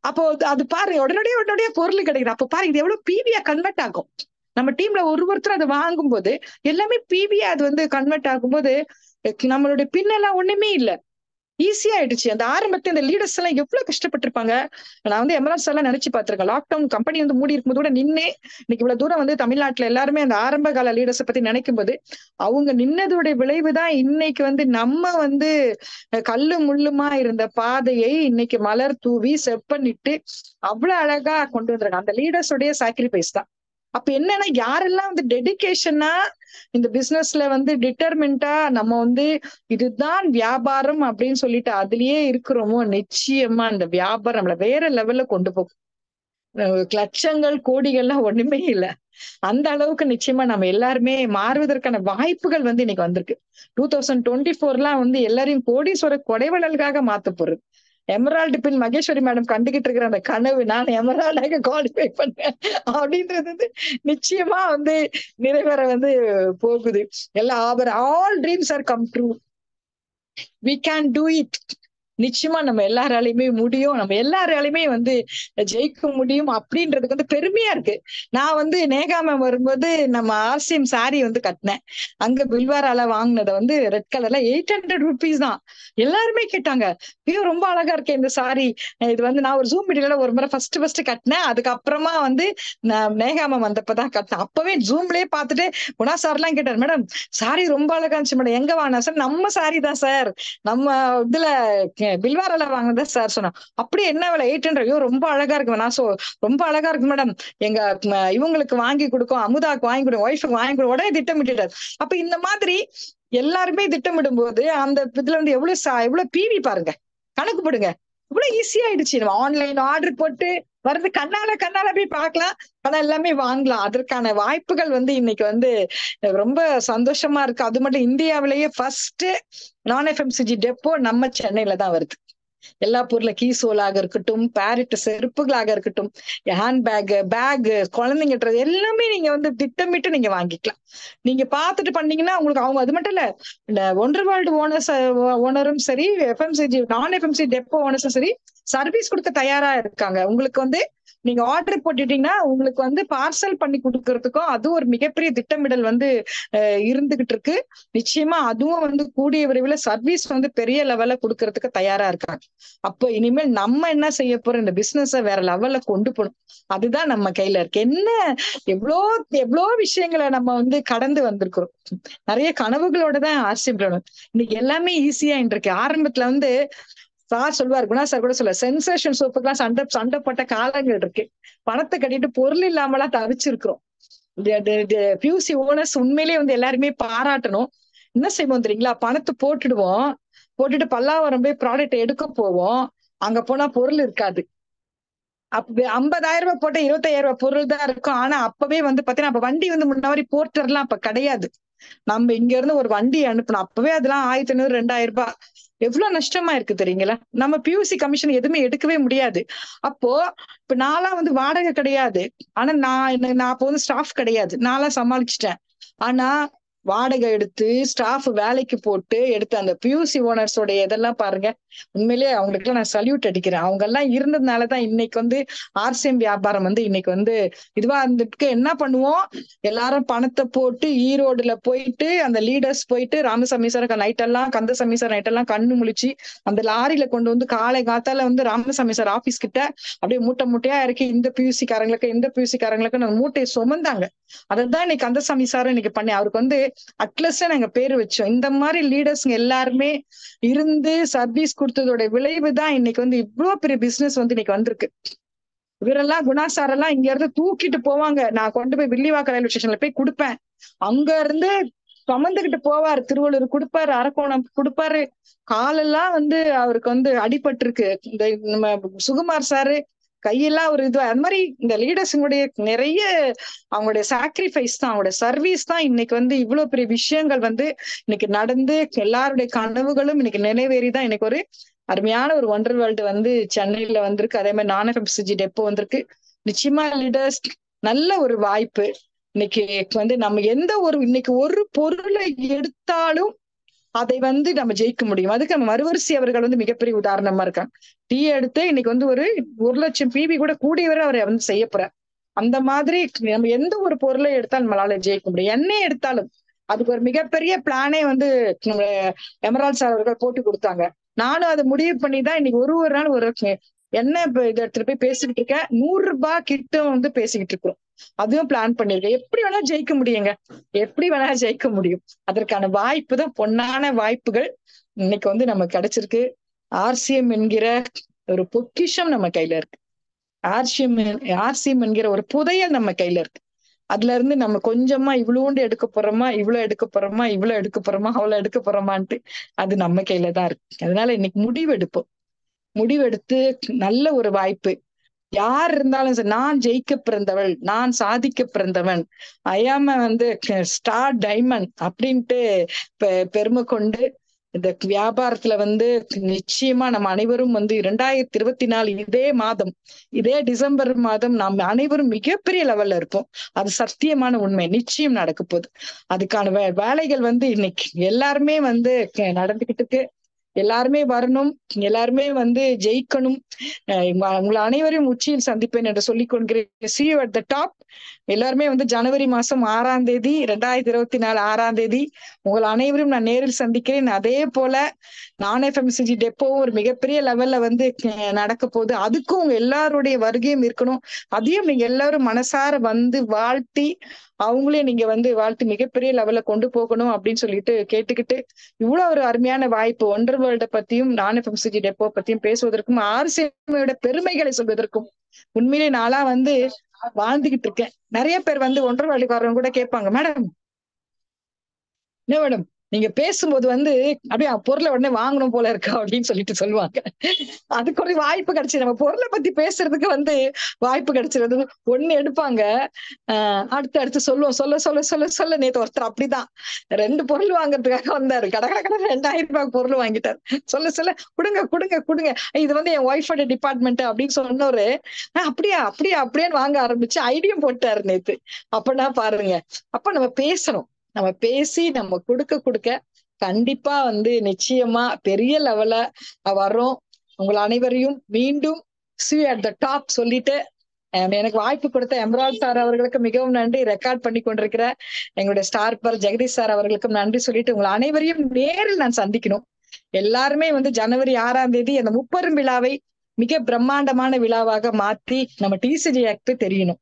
அப்போ அது பாரு, உடனடியே பொருள் கிடைக்குது. அப்போ பாரு, இது எவ்வளவு பிவியா கன்வெர்ட் ஆகும். நம்ம டீம்ல ஒருத்தர் அதை வாங்கும் போது எல்லாமே பிவியா அது வந்து கன்வெர்ட் ஆகும்போது நம்மளுடைய பின்னெல்லாம் ஒண்ணுமே இல்லை, ஈஸியா ஆயிடுச்சு. அந்த ஆரம்பத்துல இந்த லீடர்ஸ் எல்லாம் எவ்வளவு கஷ்டப்பட்டிருப்பாங்க. நான் வந்து எமரால்ட்ஸ் எல்லாம் நினைச்சு பார்த்திருக்கேன். லாக்டவுன் கம்பெனி வந்து மூடி இருக்கும்போது கூட நின்று இன்னைக்கு இவ்வளவு தூரம் வந்து தமிழ்நாட்டுல எல்லாருமே அந்த ஆரம்ப கால லீடர்ஸை பத்தி நினைக்கும் போது அவங்க நின்னதுடைய விளைவுதான் இன்னைக்கு வந்து நம்ம வந்து கல்லு முள்ளுமா இருந்த பாதையை இன்னைக்கு மலர் தூவி செப்பனிட்டு அவ்வளவு அழகா கொண்டு வந்திருக்காங்க. அந்த லீடர்ஸ் உடைய சாக்ரிஃபைஸ் தான். அப்ப என்னன்னா, யாரெல்லாம் வந்து டெடிகேஷனா இந்த பிசினஸ்ல வந்து டிட்டர்மெண்டா நம்ம வந்து இதுதான் வியாபாரம் அப்படின்னு சொல்லிட்டு அதுலயே இருக்கிறோமோ, நிச்சயமா இந்த வியாபாரம் நம்மள வேற லெவல்ல கொண்டு போகும். லட்சங்கள் கோடிகள்லாம் ஒண்ணுமே இல்லை. அந்த அளவுக்கு நிச்சயமா நம்ம எல்லாருமே மாறுவதற்கான வாய்ப்புகள் வந்து இன்னைக்கு வந்திருக்கு. 2024 வந்து எல்லாரையும் கோடீஸ்வர கொடைவளல்காக மாத்த போறது. எமரால்டு பின் மகேஸ்வரி மேடம் கண்டுகிட்டு இருக்கிற அந்த கனவு, நான் எமரால்டாக குவாலிஃபை பண்ணேன் அப்படின்றது வந்து நிச்சயமா வந்து நிறைவேற வந்து போகுது. All dreams are come true. we can do it. நிச்சயமா நம்ம எல்லாராலையுமே முடியும், நம்ம எல்லாராலையுமே வந்து ஜெயிக்க முடியும் அப்படின்றதுக்கு வந்து பெருமையா இருக்கு. நான் வந்து நேகா மேம் வரும்போது நம்ம ஆர்சிஎம் சாரி வந்து கட்டினேன். அங்க பில்வாரால வாங்கினதை வந்து ரெட் கலர்ல 800 rupees தான். எல்லாருமே கேட்டாங்க, ஐயோ ரொம்ப அழகா இருக்கேன் இந்த சாரி. இது வந்து நான் ஒரு ஜூம் மீட்டிங்ல ஒரு முறை ஃபர்ஸ்ட் கட்டினேன். அதுக்கப்புறமா வந்து நான் நேகா மேம் வந்தப்பதான் கட்டினேன். அப்பவே ஜூம்லயே பார்த்துட்டு குணா சார் எல்லாம் கேட்டார், மேடம் சாரி ரொம்ப அழகா இருந்துச்சு மேடம், எங்க வாங்கினா சார்? நம்ம சாரி தான் சார், நம்ம இதுல பில்வாரால வாங்கினதா சார் சொன்னா. அப்படி என்ன விலை? 800. ஐயோ ரொம்ப அழகா இருக்கு. நான் ரொம்ப அழகா இருக்கு மேடம், எங்க இவங்களுக்கு வாங்கி கொடுக்கும், அமுதாக்கு வாங்கி கொடுக்கும், ஒய்ஃபுக்கு வாங்கி கொடுக்கும். உடனே திட்டமிட்டுட்டார். அப்ப இந்த மாதிரி எல்லாருமே திட்டமிடும் போது அந்த இதுல வந்து எவ்வளவு பிவி பாருங்க, கணக்கு போடுங்க, இவ்வளவு ஈஸியா ஆயிடுச்சு. நம்ம ஆன்லைன் ஆர்டர் போட்டு வருது, கண்ணால போய் பார்க்கலாம், ஆனா எல்லாமே வாங்கலாம். அதற்கான வாய்ப்புகள் வந்து இன்னைக்கு வந்து ரொம்ப சந்தோஷமா இருக்கு. அது மட்டும் இந்தியாவிலேயே ஃபர்ஸ்ட் நான் எஃப்எம்சிஜி டெப்போ நம்ம சென்னையில தான் வருது. எல்லா பொருள கீசோலாக இருக்கட்டும், பேரட் செருப்புகளாக இருக்கட்டும், ஹேண்ட் பேக் குழந்தைங்க எல்லாமே நீங்க வந்து திட்டமிட்டு நீங்க வாங்கிக்கலாம். நீங்க பார்த்துட்டு பண்ணீங்கன்னா உங்களுக்கு அவங்க அது மட்டும் இல்ல, இந்த ஒண்டர் வேர்ல்டு ஓனரும் சரி, எஃப்எம்சிஜி நான் எஃப்எம்சி டெப்போ ஓனர்ஸும் சரி சர்வீஸ் கொடுக்க தயாரா இருக்காங்க. உங்களுக்கு வந்து நீங்க ஆர்டர் போட்டுட்டீங்கன்னா உங்களுக்கு வந்து பார்சல் பண்ணி கொடுக்கறதுக்கும் அது ஒரு மிகப்பெரிய திட்டமிடல் வந்து இருந்துகிட்டு இருக்கு. நிச்சயமா அதுவும் வந்து கூடிய விரைவில் சர்வீஸ் வந்து பெரிய லெவல்ல கொடுக்கறதுக்கு தயாரா இருக்காங்க. அப்போ இனிமேல் நம்ம என்ன செய்ய போறோம், இந்த பிசினஸ வேற லெவல்ல கொண்டு போகணும். அதுதான் நம்ம கையில இருக்கு. என்ன எவ்வளோ விஷயங்களை நம்ம வந்து கடந்து வந்திருக்கிறோம். நிறைய கனவுகளோட தான் ஆசைப்படணும். இன்னைக்கு எல்லாமே ஈஸியா இருக்கு. ஆரம்பத்துல வந்து சார் சொல்லுவார், குணா சார் கூட சொல்ல, சென்சேஷன் சோப்புக்கெல்லாம் சண்டை போட்ட காலங்கள் இருக்கு. பணத்தை கட்டிட்டு பொருள் இல்லாமலாம் தவிச்சிருக்கிறோம். பியூசி ஓனர்ஸ் உண்மையிலேயே வந்து எல்லாருமே பாராட்டணும். என்ன செய்வோம் தெரியுங்களா, பணத்தை போட்டுட்டு பல்லாவரம் போய் ப்ராடக்ட் எடுக்க போவோம். அங்க போனா பொருள் இருக்காது. 50,000 ரூபாய் போட்ட 25,000 ரூபாய் பொருள் தான் இருக்கும். ஆனா அப்பவே வந்து பாத்தீங்கன்னா அப்ப வண்டி வந்து முன்ன மாதிரி போர்ட்டர்லாம் அப்ப கிடையாது. நம்ம இங்க இருந்து ஒரு வண்டி அனுப்பணும், அப்பவே அதெல்லாம் 1,500 2,000 ரூபாய். எவ்வளவு நஷ்டமா இருக்கு தெரியுங்களா? நம்ம பியூசி கமிஷன் எதுவுமே எடுக்கவே முடியாது. அப்போ இப்ப நான்லாம் வந்து வாடகை கிடையாது, ஆனா நான் அப்போ வந்து ஸ்டாஃப் கிடையாது, நான்லாம் சமாளிச்சுட்டேன். ஆனா வாடகை எடுத்து ஸ்டாஃப் வேலைக்கு போட்டு எடுத்து அந்த பியூசி ஓனர்ஸோட இதெல்லாம் பாருங்க. உண்மையிலேயே அவங்களுக்குலாம் நான் சல்யூட் அடிக்கிறேன். அவங்க எல்லாம் இருந்ததுனாலதான் இன்னைக்கு வந்து ஆர்சிஎம் வியாபாரம் வந்து இன்னைக்கு வந்து இதுவா இருந்துட்டு என்ன பண்ணுவோம், எல்லாரும் பணத்தை போட்டு ஈரோடுல போயிட்டு அந்த லீடர்ஸ் போயிட்டு ராமசாமி சார் நைட் எல்லாம் கந்தசாமி சார் நைட் எல்லாம் கண்ணு முழிச்சு அந்த லாரியில கொண்டு வந்து காலை காத்தால வந்து ராமசாமி சார் ஆபீஸ் கிட்ட அப்படியே மூட்டை மூட்டையா இறக்கி இந்த பியூசி காரங்களுக்கு அந்த மூட்டையை சுமந்தாங்க. அதைதான் இன்னைக்கு கந்தசாமி சார் இன்னைக்கு பண்ணி அவருக்கு வந்து அட்லஸா நாங்க பேரு வச்சோம். இந்த மாதிரி லீடர்ஸ்ங்க எல்லாருமே இருந்து சர்வீஸ் கொடுத்ததோட விளைவுதான் இன்னைக்கு வந்து இவ்வளவு பெரிய பிசினஸ் வந்து இன்னைக்கு வந்திருக்கு. இவரெல்லாம் குணாசாரெல்லாம் இங்க இருந்து தூக்கிட்டு போவாங்க. நான் கொண்டு போய் வில்லிவாக்கம் ரயில்வே ஸ்டேஷன்ல போய் கொடுப்பேன். அங்க இருந்து சுமந்துகிட்டு போவாரு. திருவள்ளூர் கொடுப்பாரு, அரக்கோணம் கொடுப்பாரு. காலெல்லாம் வந்து அவருக்கு வந்து அடிபட்டு இருக்கு. இந்த நம்ம சுகுமார் சாரு கையெல்லாம் ஒரு இது அது மாதிரி இந்த லீடர்ஸுங்களுடைய நிறைய அவங்களுடைய சாக்ரிஃபைஸ் தான், அவங்களுடைய சர்வீஸ் தான் இன்னைக்கு வந்து இவ்வளவு பெரிய விஷயங்கள் வந்து இன்னைக்கு நடந்து எல்லாருடைய கனவுகளும் இன்னைக்கு நிறைவேறிதான் இன்னைக்கு ஒரு அருமையான ஒரு ஒண்டர் வேர்ல்டு வந்து சென்னையில வந்திருக்கு. அதே மாதிரி நான்-எஃப்எம்சிஜி டெப்போ வந்திருக்கு. நிச்சயமா லீடர்ஸ் நல்ல ஒரு வாய்ப்பு. இன்னைக்கு வந்து நம்ம எந்த ஒரு இன்னைக்கு ஒரு பொருளை எடுத்தாலும் அதை வந்து நம்ம ஜெயிக்க முடியும். அதுக்கு நம்ம மறுவரிசை அவர்கள் வந்து மிகப்பெரிய உதாரணமா இருக்காங்க. டீ எடுத்து இன்னைக்கு வந்து ஒரு 1,00,000 பிபி கூட கூடிய வரை அவரை வந்து செய்ய போறார். அந்த மாதிரி நம்ம எந்த ஒரு பொருளை எடுத்தாலும் நம்மளால ஜெயிக்க முடியும். எண்ணெய் எடுத்தாலும் அதுக்கு ஒரு மிகப்பெரிய பிளானே வந்து நம்ம எமரால்ட் சார் அவர்கள் போட்டு கொடுத்தாங்க. நானும் அதை முடிவு பண்ணிதான் இன்னைக்கு ஒரு நாள் ஒரு என்ன இதை எடுத்துட்டு போய் பேசிக்கிட்டு இருக்கேன். 100 ரூபாய் கிட்ட வந்து பேசிக்கிட்டு இருக்கிறோம். அதுவும் பிளான் பண்ணிருக்கேன். எப்படி வேணா ஜெயிக்க முடியுங்க, எப்படி வேணா ஜெயிக்க முடியும். அதற்கான வாய்ப்பு தான், பொன்னான வாய்ப்புகள் இன்னைக்கு வந்து நமக்கு கிடைச்சிருக்கு. ஆர்சிஎம் என்கிற ஒரு பொக்கிஷம் நம்ம கையில இருக்கு. ஆர்சிஎம் என்கிற ஒரு புதையல் நம்ம கையில இருக்கு. அதுல இருந்து நம்ம கொஞ்சமா இவ்வளோண்டு எடுக்க போறோமா, இவ்வளவு எடுக்க போறோமா, இவ்வளவு எடுக்க போறோமா, அவ்வளவு எடுக்க போறோமான்ட்டு அது நம்ம கையில தான் இருக்கு. அதனால இன்னைக்கு முடிவெடுத்து நல்ல ஒரு வாய்ப்பு. யார் இருந்தாலும் சரி, நான் ஜெயிக்க பிறந்தவள், நான் சாதிக்க பிறந்தவன், ஐயாம வந்து ஸ்டார் டைமண்ட் அப்படின்ட்டு பெருமை கொண்டு இந்த வியாபாரத்துல வந்து நிச்சயமா நம்ம அனைவரும் வந்து 2024 இதே மாதம், இதே டிசம்பர் மாதம் நாம் அனைவரும் மிகப்பெரிய லெவல்ல இருப்போம். அது சத்தியமான உண்மை. நிச்சயம் நடக்க போகுது. அதுக்கான வேலைகள் வந்து இன்னைக்கு எல்லாருமே வந்து நடந்துகிட்டு இருக்கு. எல்லாருமே வரணும், எல்லாருமே வந்து ஜெயிக்கணும். உங்களை அனைவரையும் உச்சியில் சந்திப்பேன் என்று சொல்லிக் கொள்கிறேன். see you at the top. எல்லாருமே வந்து ஜனவரி மாசம் 6ஆம் தேதி 2024 6ஆம் தேதி உங்கள் அனைவரும் நான் நேரில் சந்திக்கிறேன். அதே போல நான்-எஃப்எம்சிஜி டெப்போவும் ஒரு மிகப்பெரிய லெவல்ல வந்து நடக்க போகுது. அதுக்கும் உங்க எல்லாருடைய வருகையும் இருக்கணும். அதையும் நீங்க எல்லாரும் மனசார வந்து வாழ்த்தி அவங்களே நீங்க வந்து வாழ்த்து மிகப்பெரிய லெவல்ல கொண்டு போகணும் அப்படின்னு சொல்லிட்டு கேட்டுக்கிட்டு, இவ்வளவு ஒரு அருமையான வாய்ப்பு ஒண்டர் வேர்ல்ட பத்தியும் நான்-எஃப்எம்சிஜி டெப்போ பத்தியும் பேசுவதற்கும் ஆர்சிஎம்மோட பெருமைகளை சொல்வதற்கும் உண்மையிலே நாளா வந்து வாழ்ந்துகிட்டு இருக்கேன். நிறைய பேர் வந்து ஒண்டர் வேர்ல்டுக்காரங்க கூட கேட்பாங்க, மேடம் என்ன மேடம் நீங்க பேசும்போது வந்து அப்படியே பொருளை உடனே வாங்கணும் போல இருக்கா அப்படின்னு சொல்லிட்டு சொல்லுவாங்க. அதுக்கு ஒரு வாய்ப்பு கிடைச்சு நம்ம பொருளை பத்தி பேசுறதுக்கு வந்து வாய்ப்பு கிடைச்சிருது. ஒண்ணு எடுப்பாங்க, அடுத்து சொல்லுவோம். சொல்ல நேத்து ஒருத்தர் அப்படிதான் 2 பொருள் வாங்குறதுக்காக வந்தாரு. கடை 2000 ரூபாய் பொருள் வாங்கிட்டாரு. சொல்ல கொடுங்க இது வந்து என் ஒய்ஃபோட டிபார்ட்மெண்ட் அப்படின்னு சொன்னோரு, அப்படியான்னு வாங்க ஆரம்பிச்சு ஐடியும் போட்டாரு நேத்து. அப்பனா பாருங்க, அப்ப நம்ம பேசணும். நம்ம பேசி நம்ம கொடுக்க கண்டிப்பா வந்து நிச்சயமா பெரிய லெவல்ல வர்றோம். உங்கள் அனைவரையும் மீண்டும் see you at the top சொல்லிட்டு எனக்கு வாய்ப்பு கொடுத்த எமரால்ட் சார் அவர்களுக்கு மிகவும் நன்றி. ரெக்கார்ட் பண்ணி கொண்டிருக்கிற எங்களுடைய ஸ்டார் பர் ஜெகதீஷ் சார் அவர்களுக்கும் நன்றி சொல்லிட்டு உங்கள் அனைவரையும் நேரில் நான் சந்திக்கணும். எல்லாருமே வந்து ஜனவரி 6ஆம் தேதி அந்த முப்பெரும் விழாவை மிக பிரம்மாண்டமான விழாவாக மாற்றி நம்ம டிசிஜி ஆக்ட் தெரியணும்.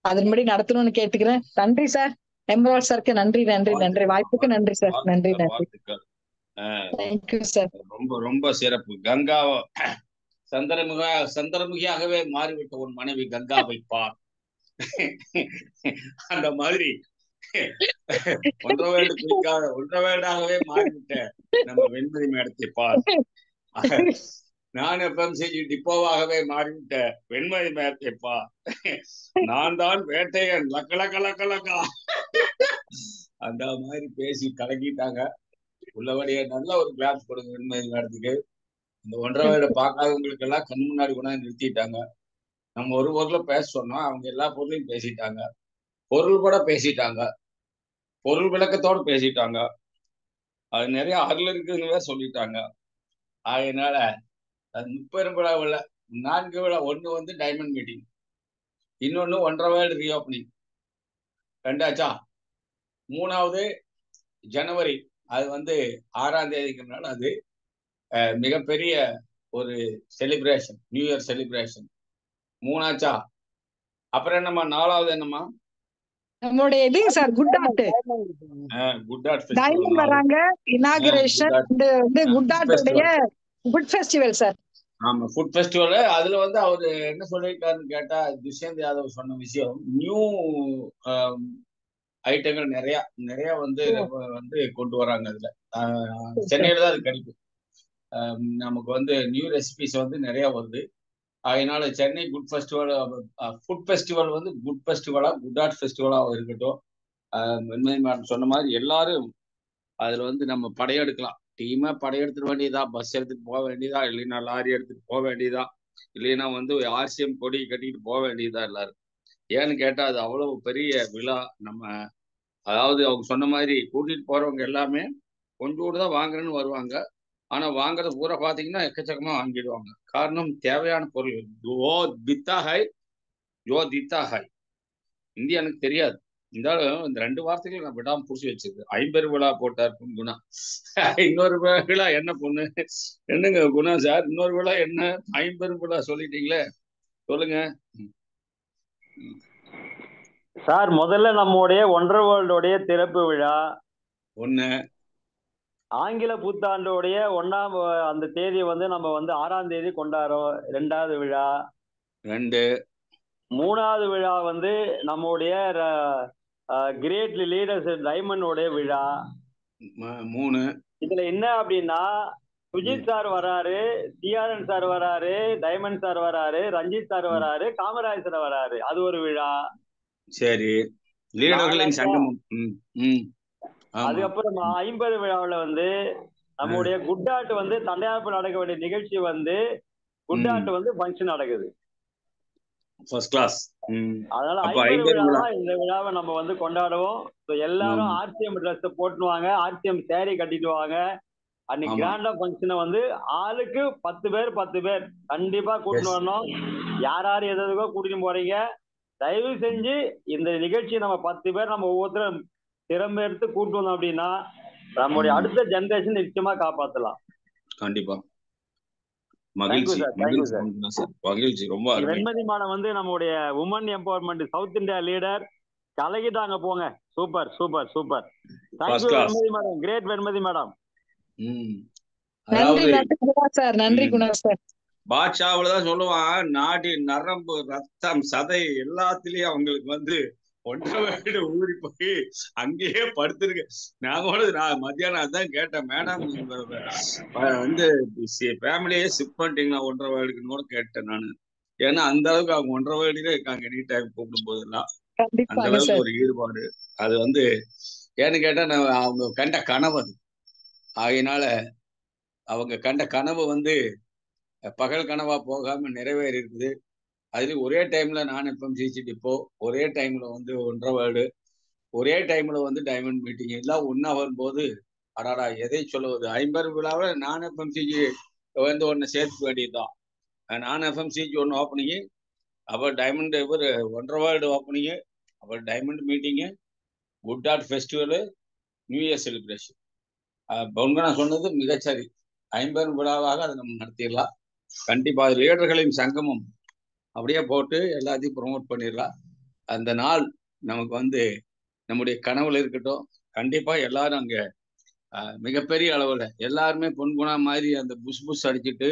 அதன்படி நடத்தணும்னு கேட்டுக்கிறேன். நன்றி சார். எமரால்ட் சாருக்கு நன்றி. வாய்ப்புக்கு நன்றி சார். நன்றி. Thank you sir. ரொம்ப சிறப்பு. கங்கா சந்திரமுகியாகவே மாறிவிட்ட உன் மனைவி கங்காவை பார். அந்த மாதிரி ஒன்றவேடாகவே மாறிவிட்ட நம்ம வெண்மதி மேடத்தை பார். நான்-எஃப்எம்சிஜி டிப்போவாகவே மாறிவிட்ட வெண்மதி மேடத்தை பார். நான் தான் வேட்டையன் லக்கலக்கா அந்த மாதிரி பேசி கலக்கிட்டாங்க. உள்ளபடியே நல்ல ஒரு கிளாப்ஸ் கொடுங்க வெண்மதி மேடத்துக்கு. இந்த 1.5 வருட பார்க்காதவங்களுக்கு எல்லாம் கண் முன்னாடி கொண்டாந்து நிறுத்திட்டாங்க. நம்ம ஒரு பொருளை பேச சொன்னோம், அவங்க எல்லா பொருளையும் பேசிட்டாங்க. பொருள் கூட பேசிட்டாங்க. பொருள் விளக்கத்தோடு பேசிட்டாங்க. அது நிறைய அருள் இருக்குன்னு சொல்லிட்டாங்க. அதனால முப்பெரும் விழாவில் 4 விழா, ஒன்று வந்து டைமண்ட் மீட்டிங், இன்னொன்னு 1.5 வேர்ல்டு ரீஓப்பனிங், 2ஆச்சா. 3வது ஜனவரி, அது வந்து 6ஆம் தேதிக்குனால அது மிகப்பெரிய ஒரு செலிப்ரேஷன், நியூ இயர் செலிப்ரேஷன். 3ஆச்சா. அப்புறம் என்னம்மா 4வது என்னம்மா? நம்மளுடைய இது sir good art good art diamond festival. வராங்க, இனாகுரேஷன் வந்து குட் ஆர்ட்டுடைய குட் ஃபெஸ்டிவல் சார். ஆமா, ஃபுட் ஃபெஸ்டிவல். அதுல வந்து அவரு என்ன சொல்லியிருக்காருன்னு கேட்டா, துஷ்யந்த் யாதவ் சொன்ன விஷயம், நியூ ஐட்டங்கள் நிறைய வந்து வந்து கொண்டு வராங்க. அதுல சென்னையில தான் அது கிடைக்கும். நமக்கு வந்து நியூ ரெசிபிஸ் வந்து நிறைய வருது. அதனால Chennai good festival, food festival வந்து குட் ஃபெஸ்டிவலா, குட் ஆர்ட் ஃபெஸ்டிவலா இருக்கட்டும். மேடம் சொன்ன மாதிரி எல்லாரும் அதுல வந்து நம்ம படையெடுக்கலாம். டீமா படையெடுத்துட வேண்டியதா, பஸ் எடுத்துட்டு போக வேண்டியதா, இல்லைன்னா லாரி எடுத்துட்டு போக வேண்டியதா, இல்லைன்னா வந்து ஆர்சிஎம் கொடி கட்டிட்டு போக வேண்டியதா எல்லாரும். ஏன்னு கேட்டா அது அவ்வளவு பெரிய விழா. நம்ம அதாவது அவங்க சொன்ன மாதிரி கூட்டிட்டு போறவங்க எல்லாமே கொஞ்சோடு தான் வாங்குறேன்னு வருவாங்க. ஆனா வாங்குறது பூரா பாத்தீங்கன்னா எக்கச்சக்கமா வாங்கிடுவாங்க. காரணம் தேவையான பொருள். ஓ பித்தா ஹை, யோ தித்தா ஹை. இந்தி எனக்கு தெரியாது, இருந்தாலும் இந்த 2 வார்த்தைகள் நான் விடாம புடிச்சு வச்சிருக்கு. 50 விழா போட்டார் குணா. இன்னொரு விழா என்ன பொண்ணு? என்னங்க குணா சார், இன்னொரு விழா என்ன? 50 விழா சொல்லிட்டீங்களே, சொல்லுங்க சார். முதல்ல நம்முடைய ஒண்டர் வேர்ல்டோடைய திறப்பு விழா ஒண்ணு. ஆங்கில புத்தாண்டோடைய 1ஆம் அந்த தேதி வந்து நம்ம வந்து 6ஆம் தேதி கொண்டாடுறோம். 2வது விழா. 2. 3வது விழா வந்து நம்முடைய கிரேட் லீடர்ஸ் டைமண்டோடைய விழா. 3. இதுல என்ன அப்படின்னா, சுஜித் சார் வராரு, டிஆர்என் சார் வராரு, டைமண்ட் சார் வராரு, ரஞ்சித் சார் வராரு, காமராஜ் சார் வராரு. அது ஒரு விழா. சரி, லீடர்களின் சங்கமம். அதுக்கப்புறம் 50 விழாவில் வந்து நம்முடைய குட் ஆர்ட் வந்து தண்டையார்ப்பு நடக்க வேண்டிய நிகழ்ச்சி வந்து குட் ஆர்ட் வந்து ஃபங்க்ஷன் நடக்குது. First class. அதனால 50 விழா இந்த விழாவை நம்ம வந்து கொண்டாடுவோம். எல்லாரும் ஆர்சிஎம் ட்ரெஸ் போட்டுவாங்க, ஆர்சிஎம் சேரீ கட்டிட்டு வாங்க. அன்னைக்கு கிராண்டா ஃபங்க்ஷனை வந்து ஆளுக்கு 10 பேர் 10 பேர் கண்டிப்பா கூட்டிட்டு வரணும். யார் யார் எதுக்கோ கூட்டிட்டு போறீங்க, தயவு செஞ்சு இந்த நிகழ்ச்சி நம்ம 10 பேர் நம்ம ஒவ்வொருத்தரும் திறமை எடுத்து கூட்டு வந்தோம் அப்படின்னா நம்முடைய அடுத்த ஜெனரேஷன் நிச்சயமா காப்பாத்தலாம். கண்டிப்பா. மகிழ்ச்சி, மகிழ்ச்சி. ரொம்ப வெண்மதி மேடம் வந்து நம்முடைய woman empowerment south India leader, கலகிட்டாங்க போங்க. Super super super. Thank you Venmathi madam, great Venmathi madam. நன்றி குணா சார். பாட்ஷா அவ்வளவுதான் சொல்லுவான், நாடி நரம்பு ரத்தம் சதை எல்லாத்துலயும் அவங்களுக்கு வந்து 1.5 வீடு ஊறி போய் அங்கேயே படுத்திருக்கு. நான் மத்தியானம் அதான் கேட்டேன், மேடம் வந்து ஃபேமிலியே ஷிஃப்ட் பண்ணிட்டீங்களா 1.5 வீடுக்குன்னு கூட கேட்டேன் நானு. ஏன்னா அந்த அளவுக்கு அவங்க 1.5 வீடுல இருக்காங்க. எனி டைம் கூப்பிடும் போதெல்லாம் அந்த அளவுக்கு ஒரு ஈடுபாடு. அது வந்து ஏன்னு கேட்டா அவங்க கண்ட கனவு அது. ஆகையினால அவங்க கண்ட கனவு வந்து பகல் கனவா போகாம நிறைவேறி இருக்குது. அதுலயும் ஒரே டைம்ல நான் எஃப்எம்சிசி டிப்போ, ஒரே டைம்ல வந்து 1.5 வேர்ல்டு, ஒரே டைம்ல வந்து டைமண்ட் மீட்டிங் எல்லாம் ஒன்னா வரும்போது அடாடா எதை சொல்லுவது. 50 விழாவை நான் எஃப்எம்சிஜி வந்து ஒன்னு சேர்த்துக்க வேண்டியதுதான். நான் எஃப்எம்சிஜி ஒன்று ஓப்பனிங்கு, அப்புறம் டைமண்ட் இவர் 1.5 வேர்ல்டு ஓப்பனிங்கு, அப்புறம் diamond meeting, good art festival, new year celebration. பொங்கனா சொன்னது மிகச்சரி. 50 விழாவாக அதை நம்ம நடத்திடலாம். கண்டிப்பா லீடர்களின் சங்கமம் அப்படியே போட்டு எல்லாத்தையும் ப்ரொமோட் பண்ணிடலாம். அந்த நாள் நமக்கு வந்து நம்முடைய கனவுல இருக்கட்டும். கண்டிப்பா எல்லாரும் அங்க மிகப்பெரிய அளவுல எல்லாருமே பொன்குணா மாதிரி அந்த புஷ் அடிச்சுட்டு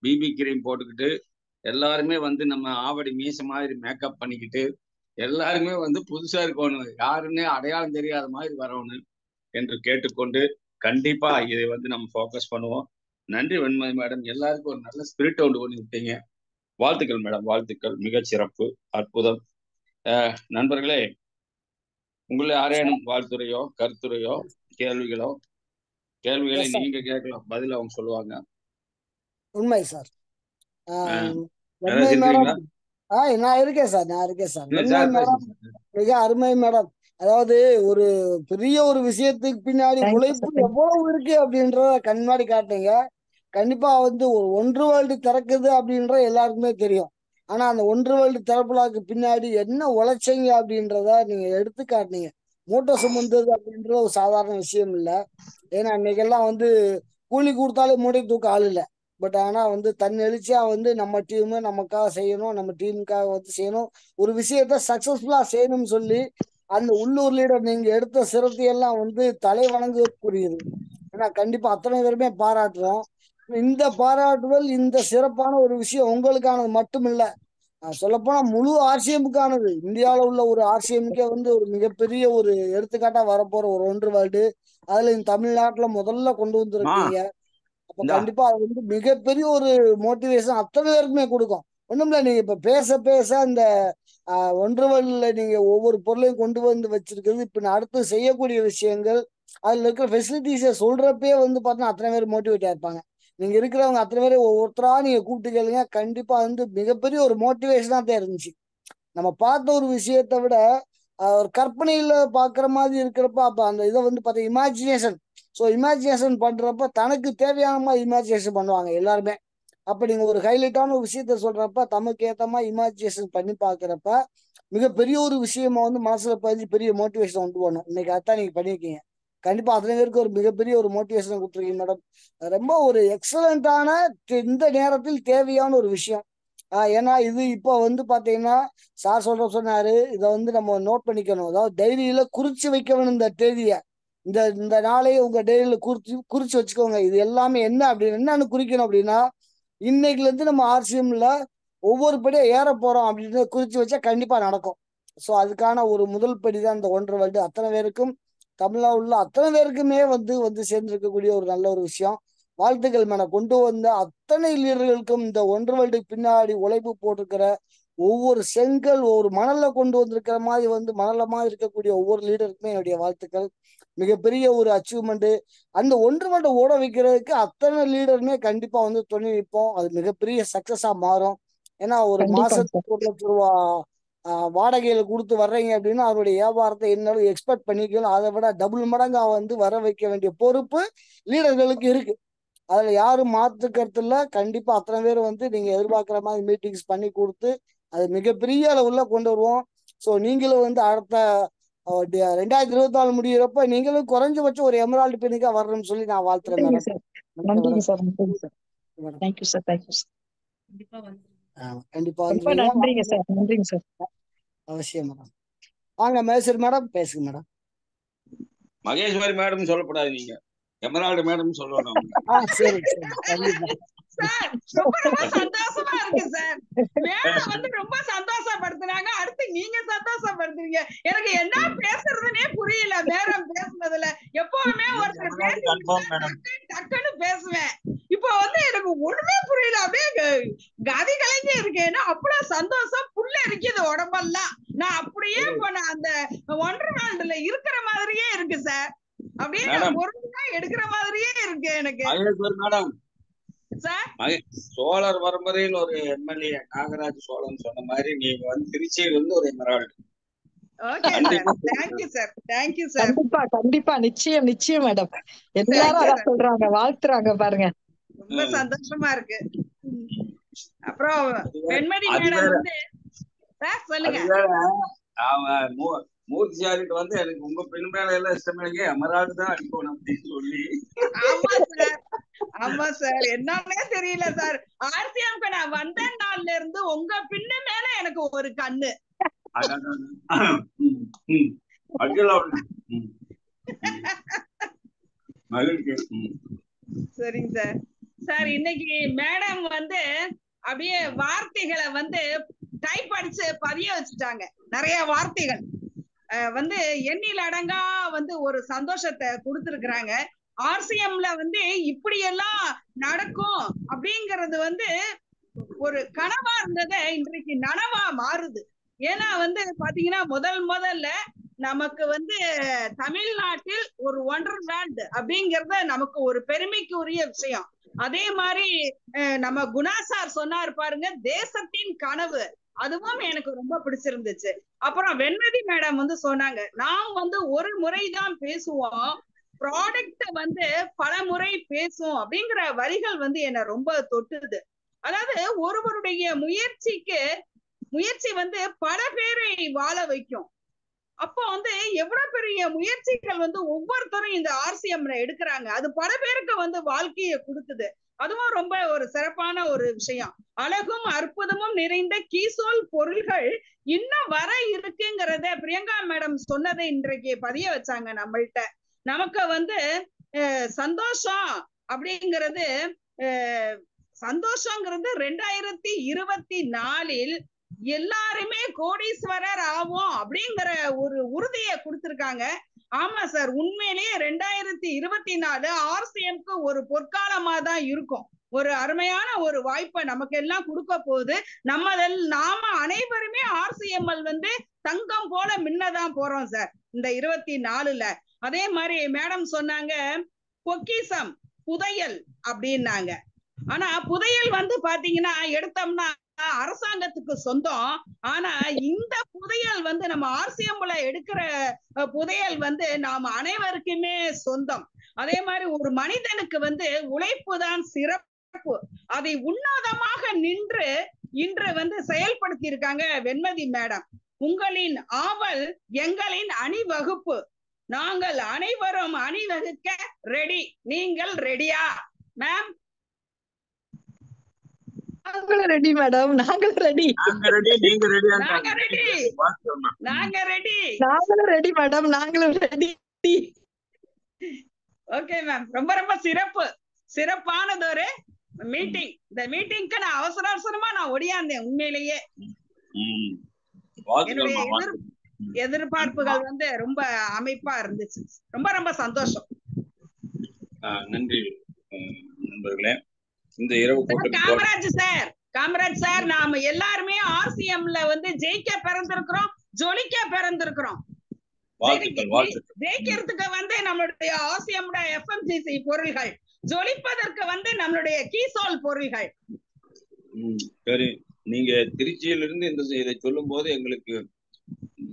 பிபி கிரீம் போட்டுக்கிட்டு எல்லாருமே வந்து நம்ம ஆவடி மீச மாதிரி மேக்கப் பண்ணிக்கிட்டு எல்லாருமே வந்து புதுசா இருக்கணும், யாருன்னே அடையாளம் தெரியாத மாதிரி வரணும் என்று கேட்டுக்கொண்டு கண்டிப்பா இதை வந்து நம்ம ஃபோக்கஸ் பண்ணுவோம். நன்றி வெண்மதி மேடம், எல்லாருக்கும் ஒரு நல்ல ஸ்பிரிட் ஒன்று பண்ணி விட்டீங்க. வாழ்த்துக்கள் மேடம், வாழ்த்துக்கள். மிகச் சிறப்பு, அற்புதம். நண்பர்களே, உங்களை யாரேனும் வாழ்த்துறையோ கருத்துரையோ கேள்விகளை நீங்க கேட்கலாம், பதில் அவங்க சொல்லுவாங்க. உண்மை சார். நான் இருக்கேன் சார். மிக அருமை மேடம். அதாவது ஒரு பெரிய ஒரு விஷயத்துக்கு பின்னாடி தேங்க்யூ உழைப்பு சார். எவ்வளவு இருக்கு அப்படின்றத கண்மாடி காட்டுங்க. கண்டிப்பா வந்து ஒரு ஒன்று வேர்ல்டு திறக்குது அப்படின்ற எல்லாருக்குமே தெரியும். ஆனா அந்த ஒன்று வேர்ல்டு திறப்புலாக்கு பின்னாடி என்ன உழைச்சீங்க அப்படின்றத நீங்க எடுத்து காட்டினீங்க. மூட்டை சுமந்தது அப்படின்ற ஒரு சாதாரண விஷயம் இல்லை. ஏன்னா இன்னைக்கெல்லாம் வந்து கூலி கொடுத்தாலே மூட்டை தூக்க ஆள் இல்லை. பட் ஆனா வந்து தன் எழுச்சியா வந்து நம்ம டீமு நமக்காக செய்யணும், நம்ம டீமுக்காக வந்து செய்யணும், ஒரு விஷயத்த சக்சஸ்ஃபுல்லா செய்யணும்னு சொல்லி அந்த உள்ளூர் லீடர் நீங்க எடுத்த சிரத்தையெல்லாம் வந்து தலை வணங்கக்கூடியது. ஏன்னா கண்டிப்பா அத்தனை பேருமே பாராட்டுறோம். இந்த பாராட்டுதல் இந்த சிறப்பான ஒரு விஷயம் உங்களுக்கானது மட்டும் இல்ல, சொல்லப்போனா முழு ஆர்சிஎம்முக்கானது. இந்தியாவில் உள்ள ஒரு ஆர்சிஎம்கே வந்து ஒரு மிகப்பெரிய ஒரு எடுத்துக்காட்டா வரப்போற ஒரு ஒன்று வேர்ல்டு, அதுல இந்த தமிழ்நாட்டுல முதல்ல கொண்டு வந்திருக்கீங்க. அப்ப கண்டிப்பா அது வந்து மிகப்பெரிய ஒரு மோட்டிவேஷன் அத்தனை பேருக்குமே கொடுக்கும். ஒண்ணுமில்ல, நீங்க இப்ப பேச பேச இந்த ஒன்று வேர்ல்டுல நீங்க ஒவ்வொரு பொருளையும் கொண்டு வந்து வச்சிருக்கிறது, இப்ப நான் அடுத்து செய்யக்கூடிய விஷயங்கள், அதுல இருக்கிற ஃபெசிலிட்டிஸை சொல்றப்பே வந்து பார்த்தீங்கன்னா அத்தனை பேர் மோட்டிவேட் ஆயிருப்பாங்க. நீங்க இருக்கிறவங்க அத்தனை பேரும் ஒவ்வொருத்தரா நீங்க கூப்பிட்டு கேளுங்க, கண்டிப்பா வந்து மிகப்பெரிய ஒரு மோட்டிவேஷனா தான் இருந்துச்சு. நம்ம பார்த்த ஒரு விஷயத்தை விட ஒரு கற்பனையில பாக்குற மாதிரி இருக்கிறப்ப அப்ப அந்த இதை வந்து பார்த்தா இமேஜினேஷன். ஸோ இமேஜினேஷன் பண்றப்ப தனக்கு தேவையான மாதிரி இமேஜினேஷன் பண்ணுவாங்க எல்லாருமே. அப்ப நீங்க ஒரு ஹைலைட்டான ஒரு விஷயத்த சொல்றப்ப தமக்கு ஏத்த மாதிரி இமேஜினேஷன் பண்ணி பாக்குறப்ப மிகப்பெரிய ஒரு விஷயமா வந்து மனசுல பதிஞ்சு பெரிய மோட்டிவேஷன் கொண்டு வரணும். இன்னைக்கு அதான் நீங்க பண்ணியிருக்கீங்க. கண்டிப்பா அத்தனை பேருக்கு ஒரு மிகப்பெரிய ஒரு மோட்டிவேஷன் கொடுத்துருக்கீங்க மேடம். ரொம்ப ஒரு எக்ஸலண்டான இந்த நேரத்தில் தேவையான ஒரு விஷயம். ஏன்னா இது இப்போ வந்து பாத்தீங்கன்னா சார் சொன்னாரு, இதை வந்து நம்ம நோட் பண்ணிக்கணும். அதாவது டைரியில குறிச்சு வைக்கணும் இந்த தேதியை. இந்த இந்த நாளையை உங்க டைரியில குறிச்சு வச்சுக்கோங்க. இது எல்லாமே என்ன அப்படின்னு என்னன்னு குறிக்கணும் அப்படின்னா, இன்னைக்குல இருந்து நம்ம ஆர்சிஎம்ல ஒவ்வொரு படியா ஏற போறோம் அப்படின்னு குறிச்சு வச்சா கண்டிப்பா நடக்கும். ஸோ அதுக்கான ஒரு முதல் படி தான் இந்த ஒன்று வேர்ல்டு. அத்தனை பேருக்கும் தமிழ்நாடு உள்ள அத்தனை பேருக்குமே வந்து வந்து சேர்ந்திருக்கக்கூடிய ஒரு நல்ல ஒரு விஷயம். வாழ்த்துக்கள் மேடம். கொண்டு வந்த அத்தனை லீடர்களுக்கும் இந்த ஒன்று வேர்ல்டுக்கு பின்னாடி உழைப்பு போட்டிருக்கிற ஒவ்வொரு செங்கல் ஒவ்வொரு மணல்ல கொண்டு வந்திருக்கிற மாதிரி வந்து மணல மாதிரி இருக்கக்கூடிய ஒவ்வொரு லீடருக்குமே என்னுடைய வாழ்த்துக்கள். மிகப்பெரிய ஒரு அச்சீவ்மெண்ட். அந்த ஒன்று வேர்ல்டு ஓட வைக்கிறதுக்கு அத்தனை லீடருமே கண்டிப்பா வந்து துணை நிற்போம். அது மிகப்பெரிய சக்சஸா மாறும். ஏன்னா ஒரு கண்டிப்பாங்க சார். மாசத்துக்கு 1,00,000 ரூபா வாடகையில கொடுத்து வர்றீங்க அப்படின்னா அவருடைய வியாபாரத்தை என்னாலும் எக்ஸ்பெக்ட் பண்ணிக்கலாம். அதை விட டபுள் மடங்கா வந்து வர வைக்க வேண்டிய பொறுப்பு லீடர்களுக்கு இருக்கு. அதுல யாரும் மாத்து கருத்து இல்ல. கண்டிப்பா அத்தனை பேர் வந்து நீங்க எதிர்பார்க்குற மாதிரி மீட்டிங்ஸ் பண்ணி கொடுத்து அது மிகப்பெரிய அளவுல கொண்டு வருவோம். ஸோ நீங்களும் வந்து அடுத்த 2024 முடியிறப்ப நீங்களும் குறைஞ்சபட்சம் ஒரு எமரால்டு பெண்ணுக்கா வரணும்னு சொல்லி நான் வாழ்த்துறேன் நன்றிங்க மேடம். சார். நன்றிங்க சார். நன்றிங்க sir. Thank you sir. Thank you sir. கண்டிப்பா ரொம்ப வந்துருங்க. நன்றிங்க சார். நன்றிங்க சார். அவசியம் மேடம். வாங்க மகேஸ்வரி மேடம், பேசுங்க மேடம். மகேஸ்வரி மேடம் சொல்லக்கூடாது, நீங்க எமரால்டு மேடம் சொல்லணும். சரி சரி, கண்டிப்பா. சார் ரொம்ப ரொம்ப சந்தோஷமா இருக்கு சார். மேடம் வந்து ரொம்ப சந்தோஷப்படுத்துனாங்க, அடுத்து நீங்க சந்தோஷப்படுத்துறீங்க. எனக்கு என்ன பேசுறதுன்னே புரியல மேடம் பேசுனதுல. எப்பவுமே ஒருத்தர் பேசிட்டு டக்குன்னு பேசுவேன். இப்போ வந்து எனக்கு ஒண்ணுமே புரியல. அப்படியே கதி கலங்கி இருக்கேன்னா அவ்வளவு சந்தோஷம் புள்ள இருக்குது உடம்பெல்லாம். நான் அப்படியே போன அந்த ஒன்றரை நாள்ல இருக்கிற மாதிரியே இருக்கு சார். அப்படியே பொருளா எடுக்கிற மாதிரியே இருக்கு எனக்கு மேடம். சார் சோழர் பரம்பரையில் ஒரு எம்எல்ஏ நாகராஜ் சோழன் சொன்ன மாதிரி நீங்க வந்து திருச்சியில் இருந்து ஒரு Emerald. Okay sir. Thank you sir. Thank you sir. கண்டிப்பா கண்டிப்பா, நிச்சயம் நிச்சயம் மேடம். எல்லாரும் அதான் சொல்றாங்க, வாழ்த்துறாங்க பாருங்க. ரொம்ப சந்தோஷமா இருக்கு. அப்புறம் வெண்மதி மேடம் வந்து சார் சொல்லுங்க. மூர்த்தியாரிட்டு வந்து எனக்கு உங்க பெண் மேல எல்லாம் இஷ்டம் இல்லைங்க, எமரால்டு தான் அடிக்கணும் அப்படின்னு சொல்லி. ஆமா சார். ஆமா சார். என்னன்னே தெரியல சார். ஆர்சிஎம்க்கு நான் வந்த நாள்ல இருந்து உங்க பின்ன மேல எனக்கு ஒரு கண்ணு. சரிங்க சார். சார் இன்னைக்கு மேடம் வந்து அப்படியே வார்த்தைகளை வந்து டைப் அடிச்சு பதிய வச்சுட்டாங்க. நிறைய வார்த்தைகள் வந்து எண்ணில் அடங்கா வந்து ஒரு சந்தோஷத்தை கொடுத்திருக்கிறாங்க. ஆர்சிஎம்ல வந்து இப்படி எல்லாம் நடக்கும் அப்படிங்கறது வந்து ஒரு கனவா இருந்ததை இன்றைக்கு நனவா மாறுது. ஏன்னா வந்து பாத்தீங்கன்னா முதல்ல நமக்கு வந்து தமிழ்நாட்டில் ஒரு ஒண்டர் வேர்ல்டு அப்படிங்கறத நமக்கு ஒரு பெருமைக்குரிய விஷயம். அதே மாதிரி நம்ம குணா சார் சொன்னார் பாருங்க, தேசத்தின் கனவு. அதுவும் எனக்கு ரொம்ப பிடிச்சிருந்துச்சு. அப்புறம் வெண்மதி மேடம் வந்து சொன்னாங்க, நாம் வந்து ஒரு முறைதான் பேசுவோம், ப்ராடக்ட் வந்து பல முறை பேசும் அப்படிங்கிற வரிகள் வந்து என்ன ரொம்ப தொட்டுது. அதாவது ஒருவருடைய முயற்சி வந்து பல பேரை வாழ வைக்கும். அப்போ வந்து எவ்வளவு பெரிய முயற்சிகள் வந்து ஒவ்வொருத்தரும் இந்த ஆர்சிஎம்ல எடுக்கிறாங்க, அது பல பேருக்கு வந்து வாழ்க்கையை கொடுக்குது. அதுவும் ரொம்ப ஒரு சிறப்பான ஒரு விஷயம். அழகும் அற்புதமும் நிறைந்த கீசோல் பொருள்கள் இன்னும் வர இருக்குங்கிறத பிரியங்கா மேடம் சொன்னதை இன்றைக்கு பதிய வச்சாங்க நம்மள்ட்ட. நமக்கு வந்து சந்தோஷம் அப்படிங்கிறது சந்தோஷங்கிறது 2024 எல்லாருமே கோடீஸ்வரர் ஆவோம் அப்படிங்கிற ஒரு உறுதியை கொடுத்திருக்காங்க. ஆமா சார், உண்மையிலேயே 2024 ஆர்சிஎம்க்கு ஒரு பொற்காலமா தான் இருக்கும். ஒரு அருமையான ஒரு வாய்ப்பை நமக்கு எல்லாம் கொடுக்க போகுது. நாம அனைவருமே ஆர்சிஎம்எல் வந்து தங்கம் போல மின்னதான் போறோம் சார் இந்த 24ல. அதே மாதிரி மேடம் சொன்னாங்க பொக்கிசம் புதையல் அப்படின்னாங்க. ஆனா புதையல் வந்து பாத்தீங்கன்னா எடுத்தோம்னா அரசாங்கத்துக்கு சொந்தம். ஆனா இந்த புதையல் வந்து நம்ம ஆர்சிஎம்ல எடுக்கிற புதையல் வந்து நாம அனைவருக்குமே சொந்தம். அதே மாதிரி ஒரு மனிதனுக்கு வந்து உழைப்பு தான் சிறப்பு. அதை உன்னதமாக நின்று இன்று வந்து செயல்படுத்தி இருக்காங்க வெண்மதி மேடம். உங்களின் ஆவல் எங்களின் அணிவகுப்பு. நாங்கள் அனைவரும் அணிவகுக்க ரெடி. நீங்கள் ரெடியா மேம்? நாங்களும் ரெடி மேடம், நாங்களும் ரெடி. நாங்களும் ரெடி மேடம், நாங்களும் ரெடி. ஓகே மேம், ரொம்ப ரொம்ப சிறப்பானது ஒரு மீட்டிங். இந்த மீட்டிங்க்கு நான் அவசரமா நான் ஒடியாந்தேன். உண்மையிலேயே என்னுடைய எதிர்பார்ப்புகள் வந்து ரொம்ப அமைப்பா இருந்துச்சு. ரொம்ப ரொம்ப சந்தோஷம். நன்றி நண்பர்களே. இந்த இரவு காமராஜ் சார் நாம எல்லாருமே ஆர்சிஎம்ல வந்து ஜெயிக்க பிறந்திருக்கிறோம், ஜொலிக்க பிறந்திருக்கிறோம். ஜெயிக்கிறதுக்கு வந்து நம்மளுடைய ஆர்சிஎம் எஃப்எம்சிசி பொருள்கள், ஜொலிப்பதற்கு வந்து நம்மளுடைய கீசோல் பொருள்கள். சரி, நீங்க திருச்சியிலிருந்து இதை சொல்லும் போது எங்களுக்கு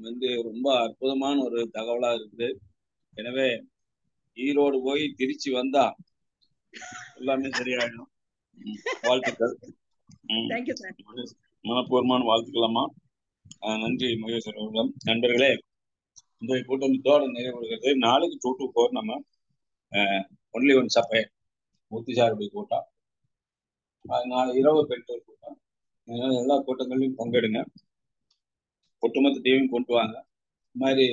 வந்து ரொம்ப அற்புதமான ஒரு தகவலா இருக்குது. எனவே ஈரோடு போய் திருச்சி வந்தா எல்லாமே சரியாயிடும். வாழ்த்துக்கள். மனப்பூர்வமான வாழ்த்துக்கலாமா. நன்றி மகேஸ்வரன் அவர்கள். நண்பர்களே, இந்த கூட்டம் இதோட நிறைவுறுகிறது. நாளைக்கு 2 to 4 நம்ம ஒன்லி ஒன் சபை முத்துசாருடைய கூட்டம், நாளை இரவு பெற்றோர் கூட்டம். எல்லா கூட்டங்களையும் பங்கெடுங்க. ஒட்டுமொத்த டீமையும் கொண்டு வாங்க. இந்த மாதிரி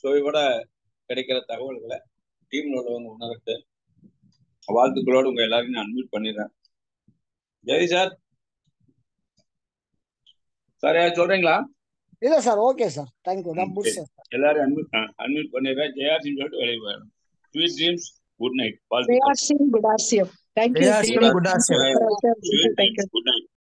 சுவைபட கிடைக்கிற தகவல்களை டீம்ல உள்ளவங்க உணரட்டு. வாழ்த்துக்களோடு உங்க எல்லாரையும் நான் அட்மிட் பண்ணிடுறேன். ஜெய் சார், யாரும் சொல்றீங்களா? இல்ல சார், ஓகே சார், தேங்க்யூ. எல்லாரும் அட்மிட் பண்ணிடுறேன். ஜெயாசின்னு சொல்லிட்டு வெளியே போயிடும். Sweet dreams, good night. Jayasim, good RCM. Thank you. Good night.